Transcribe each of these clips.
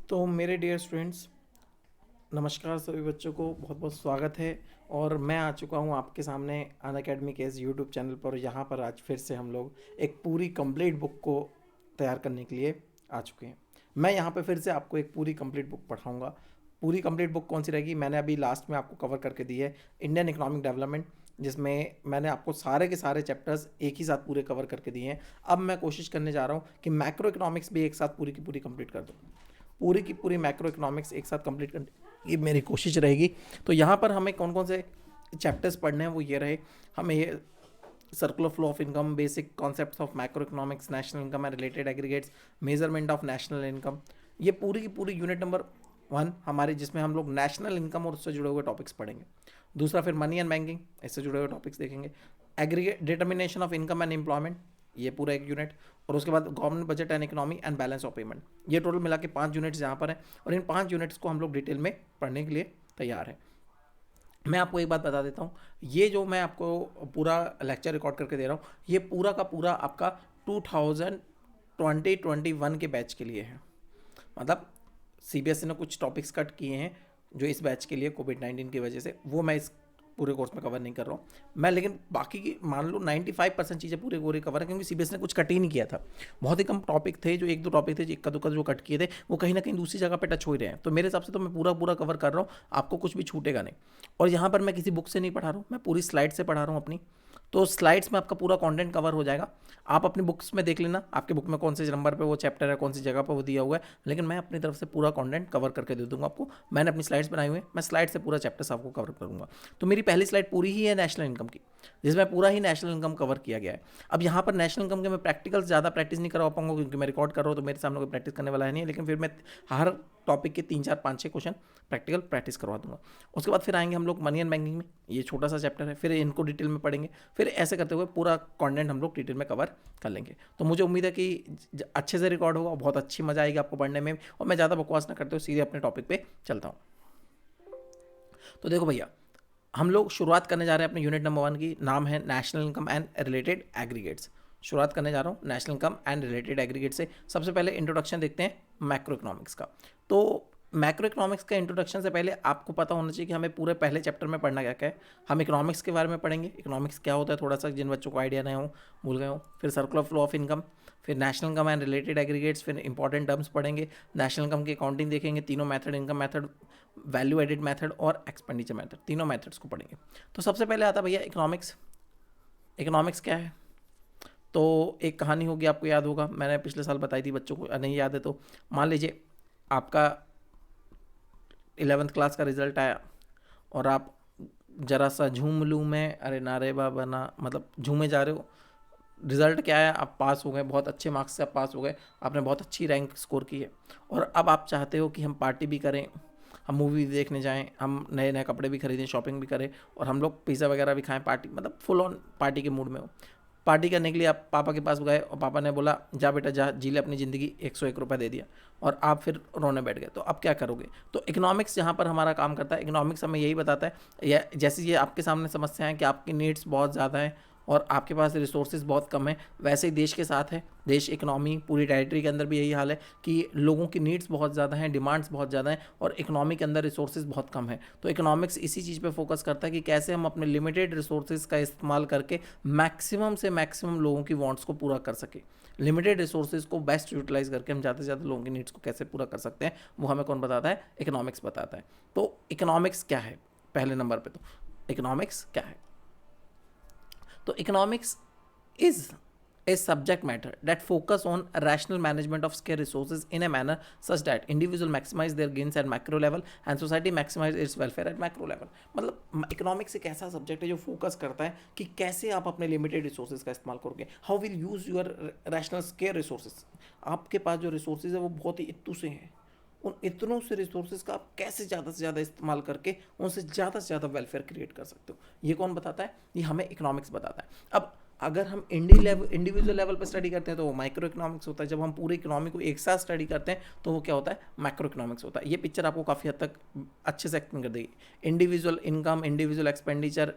तो मेरे dear students, नमस्कार। सभी बच्चों को बहुत बहुत स्वागत है। और मैं आ चुका हूँ आपके सामने अनअकैडमी के इस यूट्यूब चैनल पर। यहाँ पर आज फिर से हम लोग एक पूरी कंप्लीट बुक को तैयार करने के लिए आ चुके हैं। मैं यहाँ पे फिर से आपको एक पूरी कंप्लीट बुक पढ़ाऊँगा। पूरी कंप्लीट बुक कौन सी रहेगी, मैंने अभी लास्ट में आपको कवर करके दी है इंडियन इकोनॉमिक डेवलपमेंट, जिसमें मैंने आपको सारे के सारे चैप्टर्स एक ही साथ पूरे कवर करके दिए हैं। अब मैं कोशिश करने जा रहा हूँ कि मैक्रो इकोनॉमिक्स भी एक साथ पूरी की पूरी कंप्लीट कर दूँ। पूरी की पूरी मैक्रो इकोनॉमिक्स एक साथ कंप्लीट करने की मेरी कोशिश रहेगी। तो यहाँ पर हमें कौन कौन से चैप्टर्स पढ़ने हैं वो ये रहे। हमें ये circular flow of income, basic concepts of macro economics, national income and related aggregates, measurement of national income, ये पूरी की पूरी यूनिट नंबर 1 हमारी, जिसमें हम लोग नेशनल इनकम और उससे जुड़े हुए टॉपिक्स पढ़ेंगे। दूसरा फिर मनी एंड बैंकिंग, इससे जुड़े हुए टॉपिक्स देखेंगे। Aggregate determination of income and employment, ये पूरा एक यूनिट। और उसके बाद government budget and economy and balance of payment, ये टोटल मिला के 5 यूनिट्स यहाँ पर हैं। और इन 5 यूनिट्स को हम लोग डिटेल में पढ़ने के लिए तैयार हैं। मैं आपको एक बात बता देता हूँ, ये जो मैं आपको पूरा लेक्चर रिकॉर्ड करके दे रहा हूँ, ये पूरा का पूरा आपका 2020-21 के बैच के लिए है। मतलब सीबीएसई ने कुछ टॉपिक्स कट किए हैं जो इस बैच के लिए कोविड-19 की वजह से, वो मैं इस पूरे कोर्स में कवर नहीं कर रहा हूँ मैं। लेकिन बाकी की मान लो 95% चीज़ें पूरे पूरे कवर है, क्योंकि सीबीएसई ने कुछ कट ही नहीं किया था। बहुत ही कम टॉपिक थे, जो एक दो टॉपिक थे जो इक्का दुक्का जो कट किए थे, वो कहीं ना कहीं दूसरी जगह पे टच हो ही रहे हैं। तो मेरे हिसाब से तो मैं पूरा पूरा कवर कर रहा हूँ, आपको कुछ भी छूटेगा नहीं। और यहाँ पर मैं किसी बुक से नहीं पढ़ा रहा हूँ, मैं पूरी स्लाइड से पढ़ा रहा हूँ अपनी। तो स्लाइड्स में आपका पूरा कंटेंट कवर हो जाएगा। आप अपनी बुक्स में देख लेना, आपके बुक में कौन से नंबर पे वो चैप्टर है, कौन सी जगह पे वो दिया हुआ है। लेकिन मैं अपनी तरफ से पूरा कंटेंट कवर करके दे दूंगा आपको। मैंने अपनी स्लाइड्स बनाई हुई है, मैं स्लाइड से पूरा चैप्टर्स आपको कवर करूंगा। तो मेरी पहली स्लाइड पूरी ही है नेशनल इनकम की, जिसमें पूरा ही नेशनल इनकम कवर किया गया है। अब यहाँ पर नेशनल इनकम के मैं प्रैक्टिकल ज़्यादा प्रैक्टिस नहीं करवा पाऊंगा, क्योंकि मैं रिकॉर्ड कर रहा हूँ, तो मेरे सामने कोई प्रैक्टिस करने वाला है नहीं। लेकिन फिर मैं हर टॉपिक के 3 4 5 6 क्वेश्चन प्रैक्टिकल प्रैक्टिस करवा दूंगा। उसके बाद फिर आएंगे हम लोग मनी एंड बैंकिंग में, ये छोटा सा चैप्टर है, फिर इनको डिटेल में पढ़ेंगे। फिर ऐसे करते हुए पूरा कंटेंट हम लोग डिटेल में कवर कर लेंगे। तो मुझे उम्मीद है कि अच्छे से रिकॉर्ड होगा, बहुत अच्छी मजा आएगी आपको पढ़ने में। और मैं ज़्यादा बकवास ना करते हुए सीधे अपने टॉपिक पे चलता हूँ। तो देखो भैया, हम लोग शुरुआत करने जा रहे हैं अपने यूनिट नंबर 1 की। नाम है national income and related aggregates. शुरुआत करने जा रहा हूँ national income and related aggregate से। सबसे पहले इंट्रोडक्शन देखते हैं मैक्रो इकोनॉमिक्स का। तो मैक्रो इकोनॉमिक्स का इंट्रोडक्शन से पहले आपको पता होना चाहिए कि हमें पूरे पहले चैप्टर में पढ़ना क्या क्या है। हम इकोनॉमिक्स के बारे में पढ़ेंगे, इकोनॉमिक्स क्या होता है, थोड़ा सा जिन बच्चों को आइडिया नहीं हो, भूल गए हो। फिर सर्कुलर फ्लो ऑफ इनकम, फिर national income and related aggregates, फिर इंपॉर्टेंट टर्म्स पढ़ेंगे। नेशनल इनकम की अकाउंटिंग देखेंगे, तीनों method, income method, value added method और एक्सपेंडिचर मेथड, तीनों मेथड्स को पढ़ेंगे। तो सबसे पहले आता भैया इकोनॉमिक्स। इकोनॉमिक्स क्या है? तो एक कहानी होगी, आपको याद होगा, मैंने पिछले साल बताई थी, बच्चों को नहीं याद है तो मान लीजिए आपका 11th क्लास का रिजल्ट आया और आप जरा सा झूम लूँ मैं, अरे नारे बाबा ना, मतलब झूमे जा रहे हो। रिजल्ट क्या है, आप पास हो गए, बहुत अच्छे मार्क्स से आप पास हो गए, आपने बहुत अच्छी रैंक स्कोर की है। और अब आप चाहते हो कि हम पार्टी भी करें, हम मूवी भी देखने जाएं, हम नए नए कपड़े भी खरीदें, शॉपिंग भी करें, और हम लोग पिज़्ज़ा वगैरह भी खाएं, पार्टी मतलब फुल ऑन पार्टी के मूड में हो। पार्टी करने के लिए आप पापा के पास गए और पापा ने बोला जा बेटा जा जी ले अपनी ज़िंदगी, 101 रुपये दे दिया, और आप फिर रोने बैठ गए। तो अब क्या करोगे? तो इकोनॉमिक्स यहाँ पर हमारा काम करता है। इकोनॉमिक्स हमें यही बताता है, या जैसे ये आपके सामने समस्या है कि आपकी नीड्स बहुत ज़्यादा हैं और आपके पास रिसोर्सेज बहुत कम है, वैसे ही देश के साथ है। देश इकोनॉमी पूरी टेरिटरी के अंदर भी यही हाल है कि लोगों की नीड्स बहुत ज़्यादा हैं, डिमांड्स बहुत ज़्यादा हैं, और इकोनॉमी के अंदर रिसोर्सेज बहुत कम है। तो इकोनॉमिक्स इसी चीज़ पे फोकस करता है कि कैसे हम अपने लिमिटेड रिसोर्सेज का इस्तेमाल करके मैक्सिमम से मैक्सिमम लोगों की वांट्स को पूरा कर सके। लिमिटेड रिसोर्सेज को बेस्ट यूटिलाइज करके हम ज़्यादा से ज़्यादा लोगों की नीड्स को कैसे पूरा कर सकते हैं, वो हमें कौन बताता है? इकोनॉमिक्स बताता है। तो इकोनॉमिक्स क्या है पहले नंबर पे? तो इकोनॉमिक्स क्या है? तो economics is a subject matter that focus on rational management of scarce resources in a manner such that individual maximize their gains at macro level and society maximize its welfare at macro level। मतलब economics एक ऐसा subject है जो focus करता है कि कैसे आप अपने लिमिटेड रिसोर्सेज का इस्तेमाल करोगे। How will use your rational scarce resources. आपके पास जो रिसोर्सेज है वो बहुत ही इतू से हैं, उन इतनों से रिसोर्सेज का आप कैसे ज़्यादा से ज़्यादा इस्तेमाल करके उनसे ज़्यादा से ज़्यादा वेलफेयर क्रिएट कर सकते हो। ये कौन बताता है? ये हमें इकोनॉमिक्स बताता है। अब अगर हम इंडिविजुअल लेवल पर स्टडी करते हैं तो वो माइक्रो इकोनॉमिक्स होता है। जब हम पूरे इकोनॉमी को एक साथ स्टडी करते हैं तो वो क्या होता है? मैक्रो इकोनॉमिक्स होता है। ये पिक्चर आपको काफ़ी हद तक अच्छे से एक्सप्लेन कर देगी। Individual income, individual expenditure,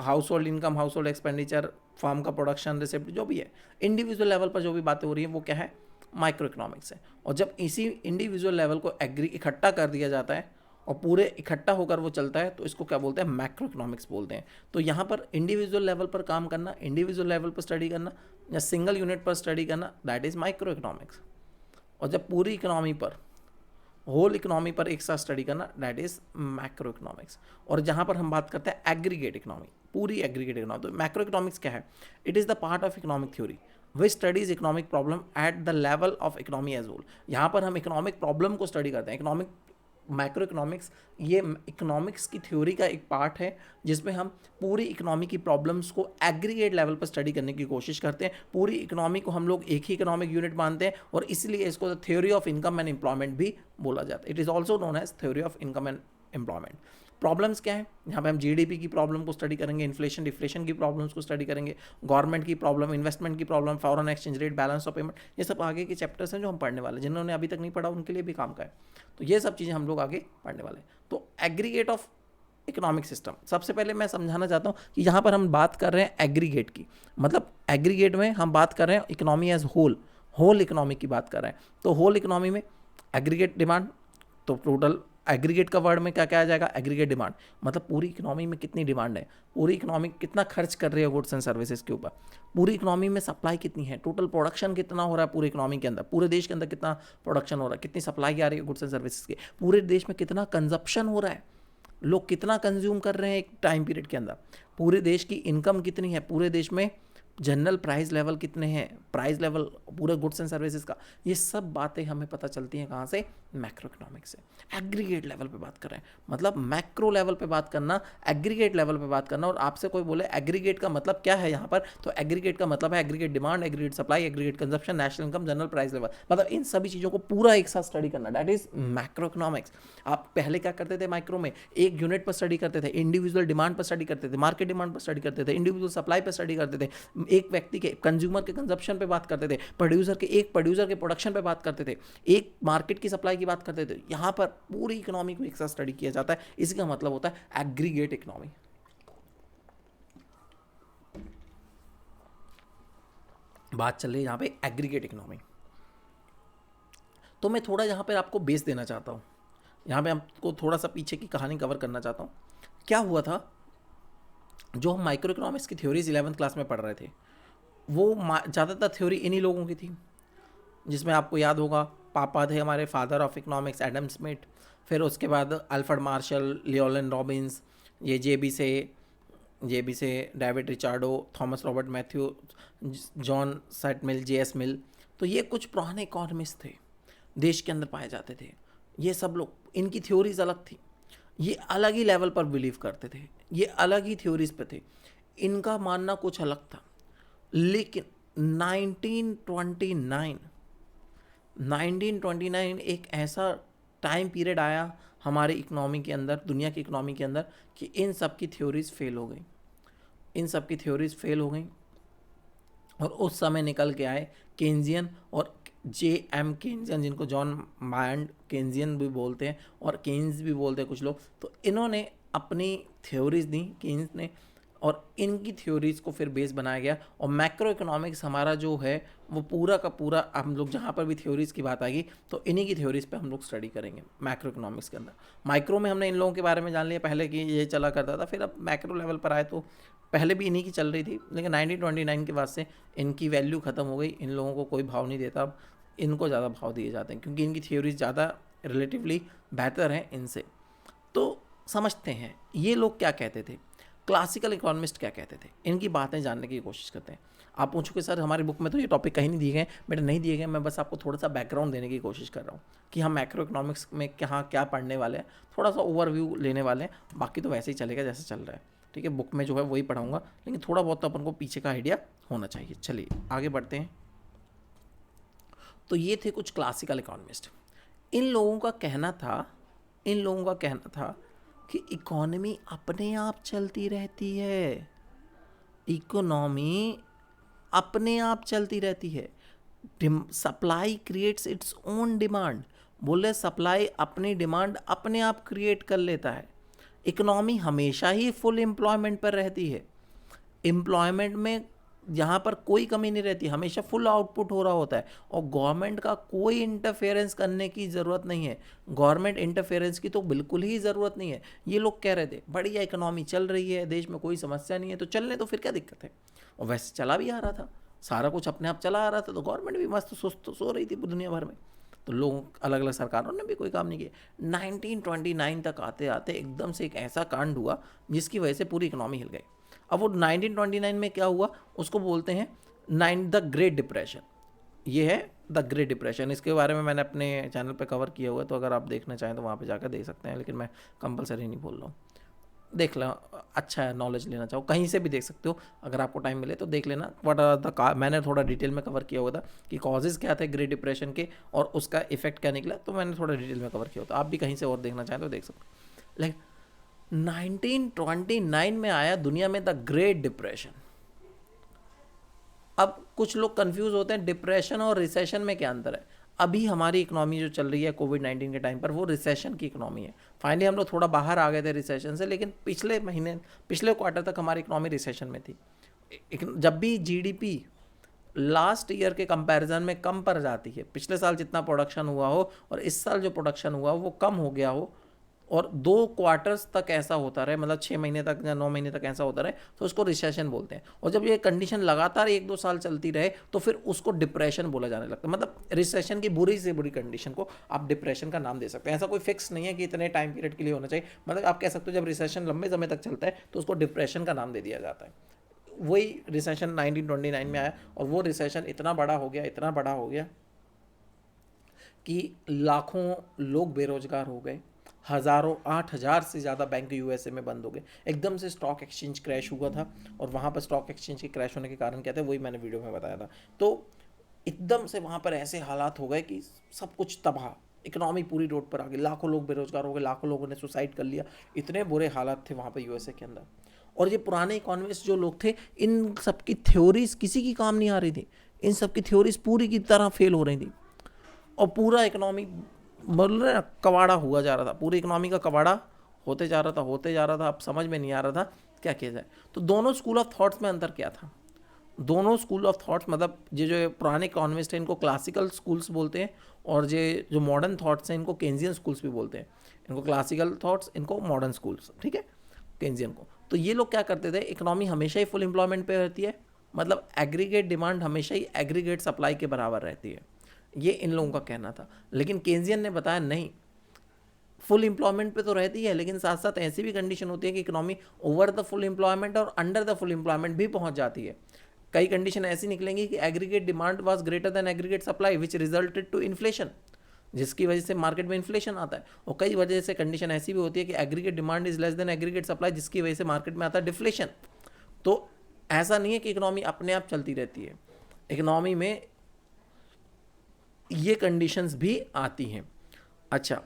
household income, household expenditure, farm का प्रोडक्शन, रिसिप्ट, जो भी है इंडिविजुअल लेवल पर जो भी बातें हो रही हैं वो क्या है? माइक्रो इकोनॉमिक्स है। और जब इसी इंडिविजुअल लेवल को इकट्ठा कर दिया जाता है और पूरे इकट्ठा होकर वो चलता है तो इसको क्या बोलते हैं, मैक्रो इकोनॉमिक्स बोलते हैं। तो यहाँ पर इंडिविजुअल लेवल पर काम करना, इंडिविजुअल लेवल पर स्टडी करना या सिंगल यूनिट पर स्टडी करना, दैट इज़ माइक्रो इकोनॉमिक्स। और जब पूरी इकोनॉमी पर, होल इकोनॉमी पर एक साथ स्टडी करना, दैट इज मैक्रो इकोनॉमिक्स। और जहाँ पर हम बात करते हैं एग्रीगेट इकोनॉमी, पूरी एग्रीगेट इकोनॉमी, तो मैक्रो इकोनॉमिक्स क्या है? It is the part of economic theory which studies economic problem at the level of economy as whole. यहाँ पर हम इकोनॉमिक प्रॉब्लम को स्टडी करते हैं। इकोनॉमिक माइक्रो इकोनॉमिक्स ये इकोनॉमिक्स की थ्योरी का एक पार्ट है जिसमें हम पूरी इकोनॉमी की प्रॉब्लम्स को एग्रीगेट लेवल पर स्टडी करने की कोशिश करते हैं। पूरी इकोनॉमी को हम लोग एक ही इकोनॉमिक यूनिट मानते हैं और इसलिए इसको theory of income and employment भी बोला जाता है। It is also known as theory of income and employment. Problems क्या है? यहाँ पे हम जीडीपी की प्रॉब्लम को स्टडी करेंगे, इन्फ्लेशन डिफ्लेशन की प्रॉब्लम्स को स्टडी करेंगे, गवर्नमेंट की प्रॉब्लम, इन्वेस्टमेंट की problem, foreign exchange rate, balance of payment, ये सब आगे के चैप्टर्स हैं जो हम पढ़ने वाले हैं। जिन्होंने अभी तक नहीं पढ़ा उनके लिए भी काम का है। तो ये सब चीज़ें हम लोग आगे पढ़ने वाले हैं। तो एग्रीगेट ऑफ इकोनॉमिक सिस्टम, सबसे पहले मैं समझाना चाहता हूँ कि यहाँ पर हम बात कर रहे हैं एग्रीगेट की, मतलब एग्रीगेट में हम बात कर रहे हैं इकोनॉमी एज होल इकोनॉमी की बात कर रहे हैं। तो होल इकोनॉमी में एग्रीगेट डिमांड, तो टोटल एग्रीगेट का वर्ड में क्या क्या आ जाएगा? एग्रीगेट डिमांड, मतलब पूरी इकोनॉमी में कितनी डिमांड है, पूरी इकोनॉमी कितना खर्च कर रही है गुड्स एंड सर्विसेज के ऊपर, पूरी इकोनॉमी में सप्लाई कितनी है, टोटल प्रोडक्शन कितना हो रहा है पूरी इकोनॉमी के अंदर, पूरे देश के अंदर कितना प्रोडक्शन हो रहा है, कितनी सप्लाई आ रही है गुड्स एंड सर्विसेज की, पूरे देश में कितना कंजप्शन हो रहा है, लोग कितना कंज्यूम कर रहे हैं एक टाइम पीरियड के अंदर, पूरे देश की इनकम कितनी है, पूरे देश में जनरल प्राइस लेवल कितने हैं, प्राइस लेवल पूरे गुड्स एंड सर्विसेज का, ये सब बातें हमें पता चलती हैं कहाँ से? मैक्रो इकोनॉमिक्स से। एग्रीगेट लेवल पे बात कर रहे हैं, मतलब मैक्रो लेवल पे बात करना, एग्रीगेट लेवल पे बात करना। और आपसे कोई बोले एग्रीगेट का मतलब क्या है यहाँ पर, तो एग्रीगेट का मतलब है aggregate demand, aggregate supply, aggregate consumption, national income, general price level, मतलब इन सभी चीज़ों को पूरा एक साथ स्टडी करना, दैट इज मैक्रो इकोनॉमिक्स। आप पहले क्या करते थे माइक्रो में? एक यूनिट पर स्टडी करते थे, इंडिविजुअल डिमांड पर स्टडी करते थे, मार्केट डिमांड पर स्टडी करते थे, इंडिविजुअल सप्लाई पर स्टडी करते थे, एक व्यक्ति के कंज्यूमर के कंजप्शन पे बात करते थे, प्रोड्यूसर के प्रोडक्शन पे बात करते थे, एक मार्केट की सप्लाई की बात करते थे। यहाँ पर पूरी इकोनॉमी को एक साथ स्टडी किया जाता है, इसका मतलब होता है एग्रीगेट इकोनॉमी। बात चल रही है यहाँ पे एग्रीगेट इकोनॉमी। तो मैं थोड़ा यहाँ पर आपको बेस देना चाहता हूँ, यहाँ पे आपको थोड़ा सा पीछे की कहानी कवर करना चाहता हूँ। क्या हुआ था, जो हम माइक्रो इकोनॉमिक्स की थ्योरीज 11th क्लास में पढ़ रहे थे, वो ज़्यादातर थ्योरी इन्हीं लोगों की थी, जिसमें आपको याद होगा पापा थे हमारे father of economics Adam Smith, फिर उसके बाद अल्फ्रेड मार्शल, लियोलेंड रॉबिन्स, ये जेबी से David Ricardo, Thomas Robert Malthus, John Stuart Mill, JS Mill. तो ये कुछ पुराने इकोनॉमिस्ट थे, देश के अंदर पाए जाते थे। ये सब लोग, इनकी थ्योरीज अलग थी, ये अलग ही लेवल पर बिलीव करते थे, ये अलग ही थ्योरीज पे थे, इनका मानना कुछ अलग था। लेकिन 1929 एक ऐसा टाइम पीरियड आया हमारी इकोनॉमी के अंदर, दुनिया की इकोनॉमी के अंदर, कि इन सब की थ्योरीज फेल हो गई, और उस समय निकल के आए केन्जियन और J.M. केन्जियन, जिनको जॉन मायंड केन्जियन भी बोलते हैं और केन्स भी बोलते हैं कुछ लोग। तो इन्होंने अपनी थ्योरीज दी केन्स ने, और इनकी थ्योरीज को फिर बेस बनाया गया। और मैक्रो इकोनॉमिक्स हमारा जो है वो पूरा का पूरा, हम लोग जहाँ पर भी थ्योरीज की बात आएगी तो इन्हीं की थ्योरीज पे हम लोग स्टडी करेंगे मैक्रो इकोनॉमिक्स के अंदर। माइक्रो में हमने इन लोगों के बारे में जान लिया पहले कि ये चला करता था, फिर अब मैक्रो लेवल पर आए तो पहले भी इन्हीं की चल रही थी, लेकिन 1929 के बाद से इनकी वैल्यू ख़त्म हो गई, इन लोगों को कोई भाव नहीं देता, अब इनको ज़्यादा भाव दिए जाते हैं क्योंकि इनकी थ्योरीज ज़्यादा रिलेटिवली बेहतर हैं इनसे। तो समझते हैं ये लोग क्या कहते थे, क्लासिकल इकोनॉमिस्ट क्या कहते थे, इनकी बातें जानने की कोशिश करते हैं। आप पूछोगे सर हमारी बुक में तो ये टॉपिक कहीं नहीं दिए गए, बेटा नहीं दिए गए, मैं बस आपको थोड़ा सा बैकग्राउंड देने की कोशिश कर रहा हूँ कि हम मैक्रो इकोनॉमिक्स में कहाँ क्या पढ़ने वाले हैं, थोड़ा सा ओवरव्यू लेने वाले हैं, बाकी तो वैसे ही चलेगा जैसे चल रहा है, ठीक है। बुक में जो है वही पढ़ाऊँगा, लेकिन थोड़ा बहुत तो अपन को पीछे का आइडिया होना चाहिए। चलिए आगे बढ़ते हैं। तो ये थे कुछ क्लासिकल इकोनॉमिस्ट। इन लोगों का कहना था कि इकोनॉमी अपने आप चलती रहती है, इकोनॉमी अपने आप चलती रहती है, supply creates its own demand. बोले सप्लाई अपनी डिमांड अपने आप क्रिएट कर लेता है। इकोनॉमी हमेशा ही फुल एम्प्लॉयमेंट पर रहती है, एम्प्लॉयमेंट में यहाँ पर कोई कमी नहीं रहती, हमेशा फुल आउटपुट हो रहा होता है और गवर्नमेंट का कोई इंटरफेरेंस करने की ज़रूरत नहीं है। गवर्नमेंट इंटरफेरेंस की तो बिल्कुल ही ज़रूरत नहीं है। ये लोग कह रहे थे बढ़िया इकोनॉमी चल रही है, देश में कोई समस्या नहीं है, तो चलने तो फिर क्या दिक्कत है। और वैसे चला भी आ रहा था, सारा कुछ अपने आप चला आ रहा था, तो गवर्नमेंट भी मस्त सुस्त सो रही थी दुनिया भर में, तो लोग अलग अलग सरकारों ने भी कोई काम नहीं किया। 1929 तक आते आते एकदम से एक ऐसा कांड हुआ जिसकी वजह से पूरी इकोनॉमी हिल गई। अब वो 1929 में क्या हुआ, उसको बोलते हैं द ग्रेट डिप्रेशन। ये है द ग्रेट डिप्रेशन। इसके बारे में मैंने अपने चैनल पे कवर किया हुआ है, तो अगर आप देखना चाहें तो वहाँ पे जाकर देख सकते हैं, लेकिन मैं कंपलसरी नहीं बोल रहा हूँ। देख लो, अच्छा है, नॉलेज लेना चाहो कहीं से भी देख सकते हो, अगर आपको टाइम मिले तो देख लेना। व्हाट आर द, मैंने थोड़ा डिटेल में कवर किया हुआ था कि कॉजेज़ क्या थे ग्रेट डिप्रेशन के और उसका इफेक्ट क्या निकला, तो मैंने थोड़ा डिटेल में कवर किया हुआ था। आप भी कहीं से और देखना चाहें तो देख सकते हो। लेकिन 1929 में आया दुनिया में द ग्रेट डिप्रेशन। अब कुछ लोग कंफ्यूज होते हैं डिप्रेशन और रिसेशन में क्या अंतर है। अभी हमारी इकोनॉमी जो चल रही है कोविड-19 के टाइम पर, वो रिसेशन की इकोनॉमी है। फाइनली हम लोग थोड़ा बाहर आ गए थे रिसेशन से, लेकिन पिछले क्वार्टर तक हमारी इकोनॉमी रिसेशन में थी। जब भी जीडीपी लास्ट ईयर के कंपैरिजन में कम पड़ जाती है, पिछले साल जितना प्रोडक्शन हुआ हो और इस साल जो प्रोडक्शन हुआ वो कम हो गया हो, और 2 क्वार्टर्स तक ऐसा होता रहे, मतलब 6 महीने तक या 9 महीने तक ऐसा होता रहे, तो उसको रिसेशन बोलते हैं। और जब ये कंडीशन लगातार 1-2 साल चलती रहे तो फिर उसको डिप्रेशन बोला जाने लगता है। मतलब रिसेशन की बुरी से बुरी कंडीशन को आप डिप्रेशन का नाम दे सकते हैं। ऐसा कोई फिक्स नहीं है कि इतने टाइम पीरियड के लिए होना चाहिए, मतलब आप कह सकते हो जब रिसेशन लंबे समय तक चलता है तो उसको डिप्रेशन का नाम दे दिया जाता है। वही रिसेशन 1929 में आया, और वो रिसेशन इतना बड़ा हो गया कि लाखों लोग बेरोजगार हो गए, हज़ारों 8,000 से ज़्यादा बैंक यूएसए में बंद हो गए। एकदम से स्टॉक एक्सचेंज क्रैश हुआ था, और वहाँ पर स्टॉक एक्सचेंज के क्रैश होने के कारण क्या थे वही मैंने वीडियो में बताया था। तो एकदम से वहाँ पर ऐसे हालात हो गए कि सब कुछ तबाह, इकोनॉमी पूरी रोड पर आ गई, लाखों लोग बेरोजगार हो गए, लाखों लोगों ने सुसाइड कर लिया। इतने बुरे हालात थे वहाँ पर यूएसए के अंदर। और ये पुराने इकोनॉमिस्ट जो लोग थे, इन सब की थ्योरीज किसी की काम नहीं आ रही थी, इन सब की थ्योरीज पूरी की तरह फेल हो रही थी, और पूरा इकोनॉमी बोल रहे कबाड़ा हुआ जा रहा था, पूरी इकोनॉमी का कबाड़ा होते जा रहा था। अब समझ में नहीं आ रहा था क्या किया जाए। तो दोनों स्कूल ऑफ थॉट्स में अंतर क्या था। दोनों स्कूल ऑफ थॉट्स, मतलब ये जो पुराने इकोनॉमिस्ट हैं इनको क्लासिकल स्कूल्स बोलते हैं, और ये जो मॉडर्न थॉट्स हैं इनको केन्जियन स्कूल्स भी बोलते हैं। इनको क्लासिकल थॉट्स, इनको मॉडर्न स्कूल्स, ठीक है, केन्जियन को। तो ये लोग क्या करते थे, इकोनॉमी हमेशा ही फुल एम्प्लॉयमेंट पे रहती है, मतलब एग्रीगेट डिमांड हमेशा ही एग्रीगेट सप्लाई के बराबर रहती है, ये इन लोगों का कहना था। लेकिन केन्जियन ने बताया नहीं, फुल एम्प्लॉयमेंट पे तो रहती है, लेकिन साथ साथ ऐसी भी कंडीशन होती है कि economy over the full employment और अंडर द फुल एम्प्लॉयमेंट भी पहुंच जाती है। कई कंडीशन ऐसी निकलेंगी कि aggregate demand was greater than aggregate supply which resulted to inflation, जिसकी वजह से मार्केट में इन्फ्लेशन आता है। और कई वजह से कंडीशन ऐसी भी होती है कि aggregate demand is less than aggregate supply, जिसकी वजह से मार्केट में आता है डिफ्लेशन। तो ऐसा नहीं है कि इकोनॉमी अपने आप चलती रहती है, इकोनॉमी में ये कंडीशंस भी आती हैं। अच्छा,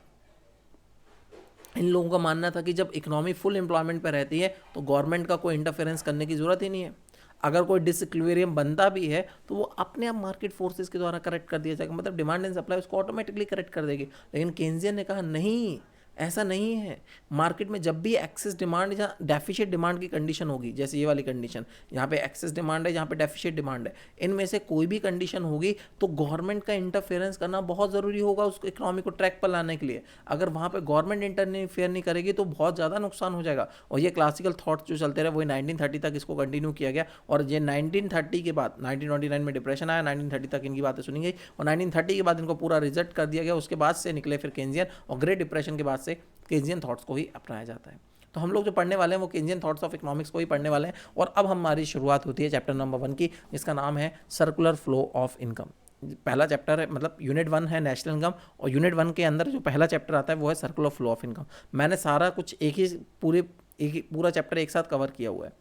इन लोगों का मानना था कि जब इकोनॉमी फुल एम्प्लॉयमेंट पे रहती है तो गवर्नमेंट का कोई इंटरफेरेंस करने की ज़रूरत ही नहीं है। अगर कोई डिसइक्विलिब्रियम बनता भी है तो वो अपने आप मार्केट फोर्सेस के द्वारा करेक्ट कर दिया जाएगा, मतलब डिमांड एंड सप्लाई उसको ऑटोमेटिकली करेक्ट कर देगी। लेकिन केन्जियन ने कहा नहीं, ऐसा नहीं है। मार्केट में जब भी एक्सेस डिमांड या डेफिशिएट डिमांड की कंडीशन होगी, जैसे ये वाली कंडीशन, यहाँ पे एक्सेस डिमांड है, यहाँ पे डेफिशिएट डिमांड है, इनमें से कोई भी कंडीशन होगी तो गवर्नमेंट का इंटरफेरेंस करना बहुत ज़रूरी होगा उस इकोनॉमी को ट्रैक पर लाने के लिए। अगर वहाँ पे गवर्नमेंट इंटरफेयर नहीं करेगी तो बहुत ज़्यादा नुकसान हो जाएगा। और ये क्लासिकल थॉट्स जो चलते रहे वही 1930 तक इसको कंटिन्यू किया गया, और ये 1930 के बाद 1929 में डिप्रेशन आया, 1930 तक इनकी बातें सुनी गई, और 1930 के बाद इनको पूरा रिजेक्ट कर दिया गया। उसके बाद से निकले फिर केन्जियन, और ग्रेट डिप्रेशन के बाद से केन्जियन थॉट्स को ही अपनाया जाता है। तो हम लोग जो पढ़ने वाले हैं वो केन्जियन थॉट्स ऑफ इकोनॉमिक्स को ही पढ़ने वाले हैं। और अब हमारी शुरुआत होती है चैप्टर नंबर 1 की, जिसका नाम है सर्कुलर फ्लो ऑफ इनकम। पहला चैप्टर है, मतलब यूनिट 1 है नेशनल इनकम, और यूनिट 1 के अंदर जो पहला चैप्टर आता है वो है सर्कुलर फ्लो ऑफ इनकम। मैंने सारा कुछ एक ही पूरा चैप्टर एक साथ कवर किया हुआ है,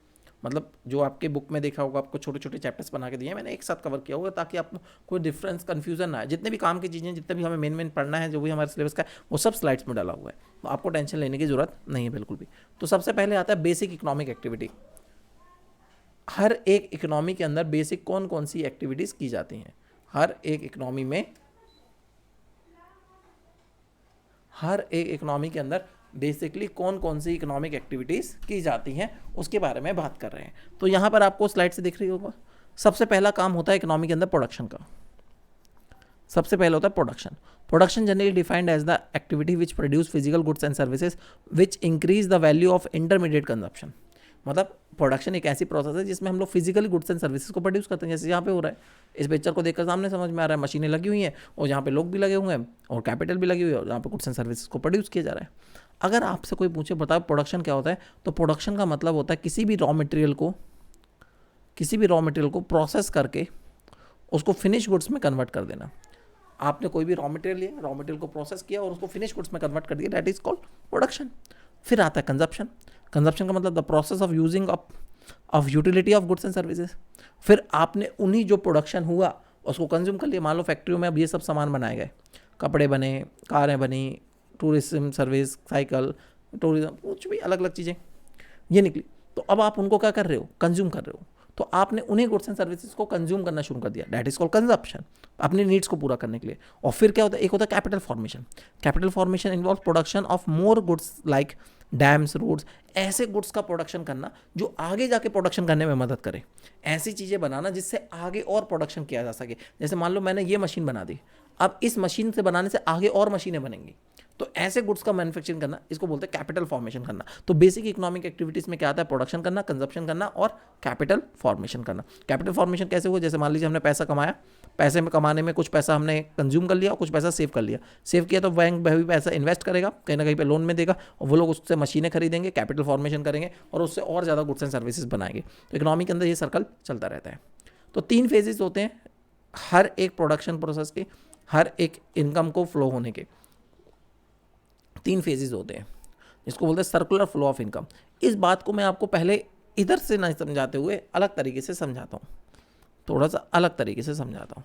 मतलब जो आपके बुक में देखा होगा, आपको छोटे छोटे चैप्टर्स बना के दिए हैं, मैंने एक साथ कवर किया होगा ताकि आपको कोई डिफरेंस कन्फ्यूजन ना आए। जितने भी काम की चीज़ें, जितने भी हमें मेन पढ़ना है, जो भी हमारे सिलेबस का है, वो सब स्लाइड्स में डाला हुआ है, तो आपको टेंशन लेने की जरूरत नहीं है बिल्कुल भी। तो सबसे पहले आता है बेसिक इकोनॉमिक एक्टिविटी। हर एक इकोनॉमी के अंदर बेसिक कौन कौन सी एक्टिविटीज़ की जाती हैं। हर एक इकोनॉमी के अंदर बेसिकली कौन कौन सी इकोनॉमिक एक्टिविटीज़ की जाती हैं उसके बारे में बात कर रहे हैं। तो यहाँ पर आपको स्लाइड से दिख रही होगा, सबसे पहला काम होता है इकोनॉमी के अंदर प्रोडक्शन का। सबसे पहले होता है production. Production generally defined as the activity which produce physical goods and services which increase the value of intermediate consumption. मतलब प्रोडक्शन एक ऐसी प्रोसेस है जिसमें हम लोग फिजिकली गुड्स एंड सर्विसेज को प्रोड्यूस करते हैं, जैसे यहाँ पे हो रहा है। इस पिक्चर को देखकर सामने समझ में आ रहा है, मशीनें लगी हुई हैं और यहाँ पे लोग भी लगे हुए हैं और कैपिटल भी लगी हुई है और यहाँ पे गुड्स एंड सर्विसेज को प्रोड्यूस किया जा रहा है। अगर आपसे कोई पूछे बताओ प्रोडक्शन क्या होता है, तो प्रोडक्शन का मतलब होता है किसी भी रॉ मटेरियल को प्रोसेस करके उसको फिनिश गुड्स में कन्वर्ट कर देना। आपने कोई भी रॉ मटेरियल लिया, रॉ मटेरियल को प्रोसेस किया और उसको फिनिश गुड्स में कन्वर्ट कर दिया, दैट इज कॉल्ड प्रोडक्शन। फिर आता है कंजप्शन। कंजप्शन का मतलब the process of using of utility of goods and services. फिर आपने उन्हीं जो प्रोडक्शन हुआ उसको कंज्यूम कर लिया। मान लो फैक्ट्रियों में अब ये सब सामान बनाए गए, कपड़े बने, कारें बनी, टूरिज्म सर्विस, साइकिल, टूरिज्म, कुछ भी अलग अलग चीज़ें ये निकली, तो अब आप उनको क्या कर रहे हो, कंज्यूम कर रहे हो। तो आपने उन्हीं गुड्स एंड सर्विसेज को कंज्यूम करना शुरू कर दिया, दैट इज कॉल्ड कंजप्शन, अपने नीड्स को पूरा करने के लिए। और फिर क्या होता है, एक होता है capital formation. Capital formation involve production of more goods like dams, roads, ऐसे गुड्स का प्रोडक्शन करना जो आगे जाके प्रोडक्शन करने में मदद करे। ऐसी चीज़ें बनाना जिससे आगे और प्रोडक्शन किया जा सके। जैसे मान लो मैंने ये मशीन बना दी, अब इस मशीन से बनाने से आगे और मशीनें बनेंगी, तो ऐसे गुड्स का मैन्युफैक्चरिंग करना, इसको बोलते हैं कैपिटल फॉर्मेशन करना। तो बेसिक इकोनॉमिक एक्टिविटीज में क्या आता है, प्रोडक्शन करना, कंजप्शन करना और कैपिटल फॉर्मेशन करना। कैपिटल फॉर्मेशन कैसे हुआ, जैसे मान लीजिए हमने पैसा कमाया, पैसे में कमाने में कुछ पैसा हमने कंज्यूम कर लिया और कुछ पैसा सेव कर लिया। सेव किया तो बैंक भी पैसा इन्वेस्ट करेगा, कहीं ना कहीं पे लोन में देगा और वो लोग उससे मशीनें खरीदेंगे, कैपिटल फॉर्मेशन करेंगे और उससे और ज़्यादा गुड्स एंड सर्विसेज बनाएंगे। तो इकोनॉमी के अंदर ये सर्कल चलता रहता है। तो 3 फेजेस होते हैं हर एक प्रोडक्शन प्रोसेस के, हर एक इनकम को फ्लो होने के 3 फेजेस होते हैं, जिसको बोलते हैं सर्कुलर फ्लो ऑफ इनकम। इस बात को मैं आपको पहले इधर से नहीं समझाते हुए अलग तरीके से समझाता हूँ, थोड़ा सा अलग तरीके से समझाता हूँ।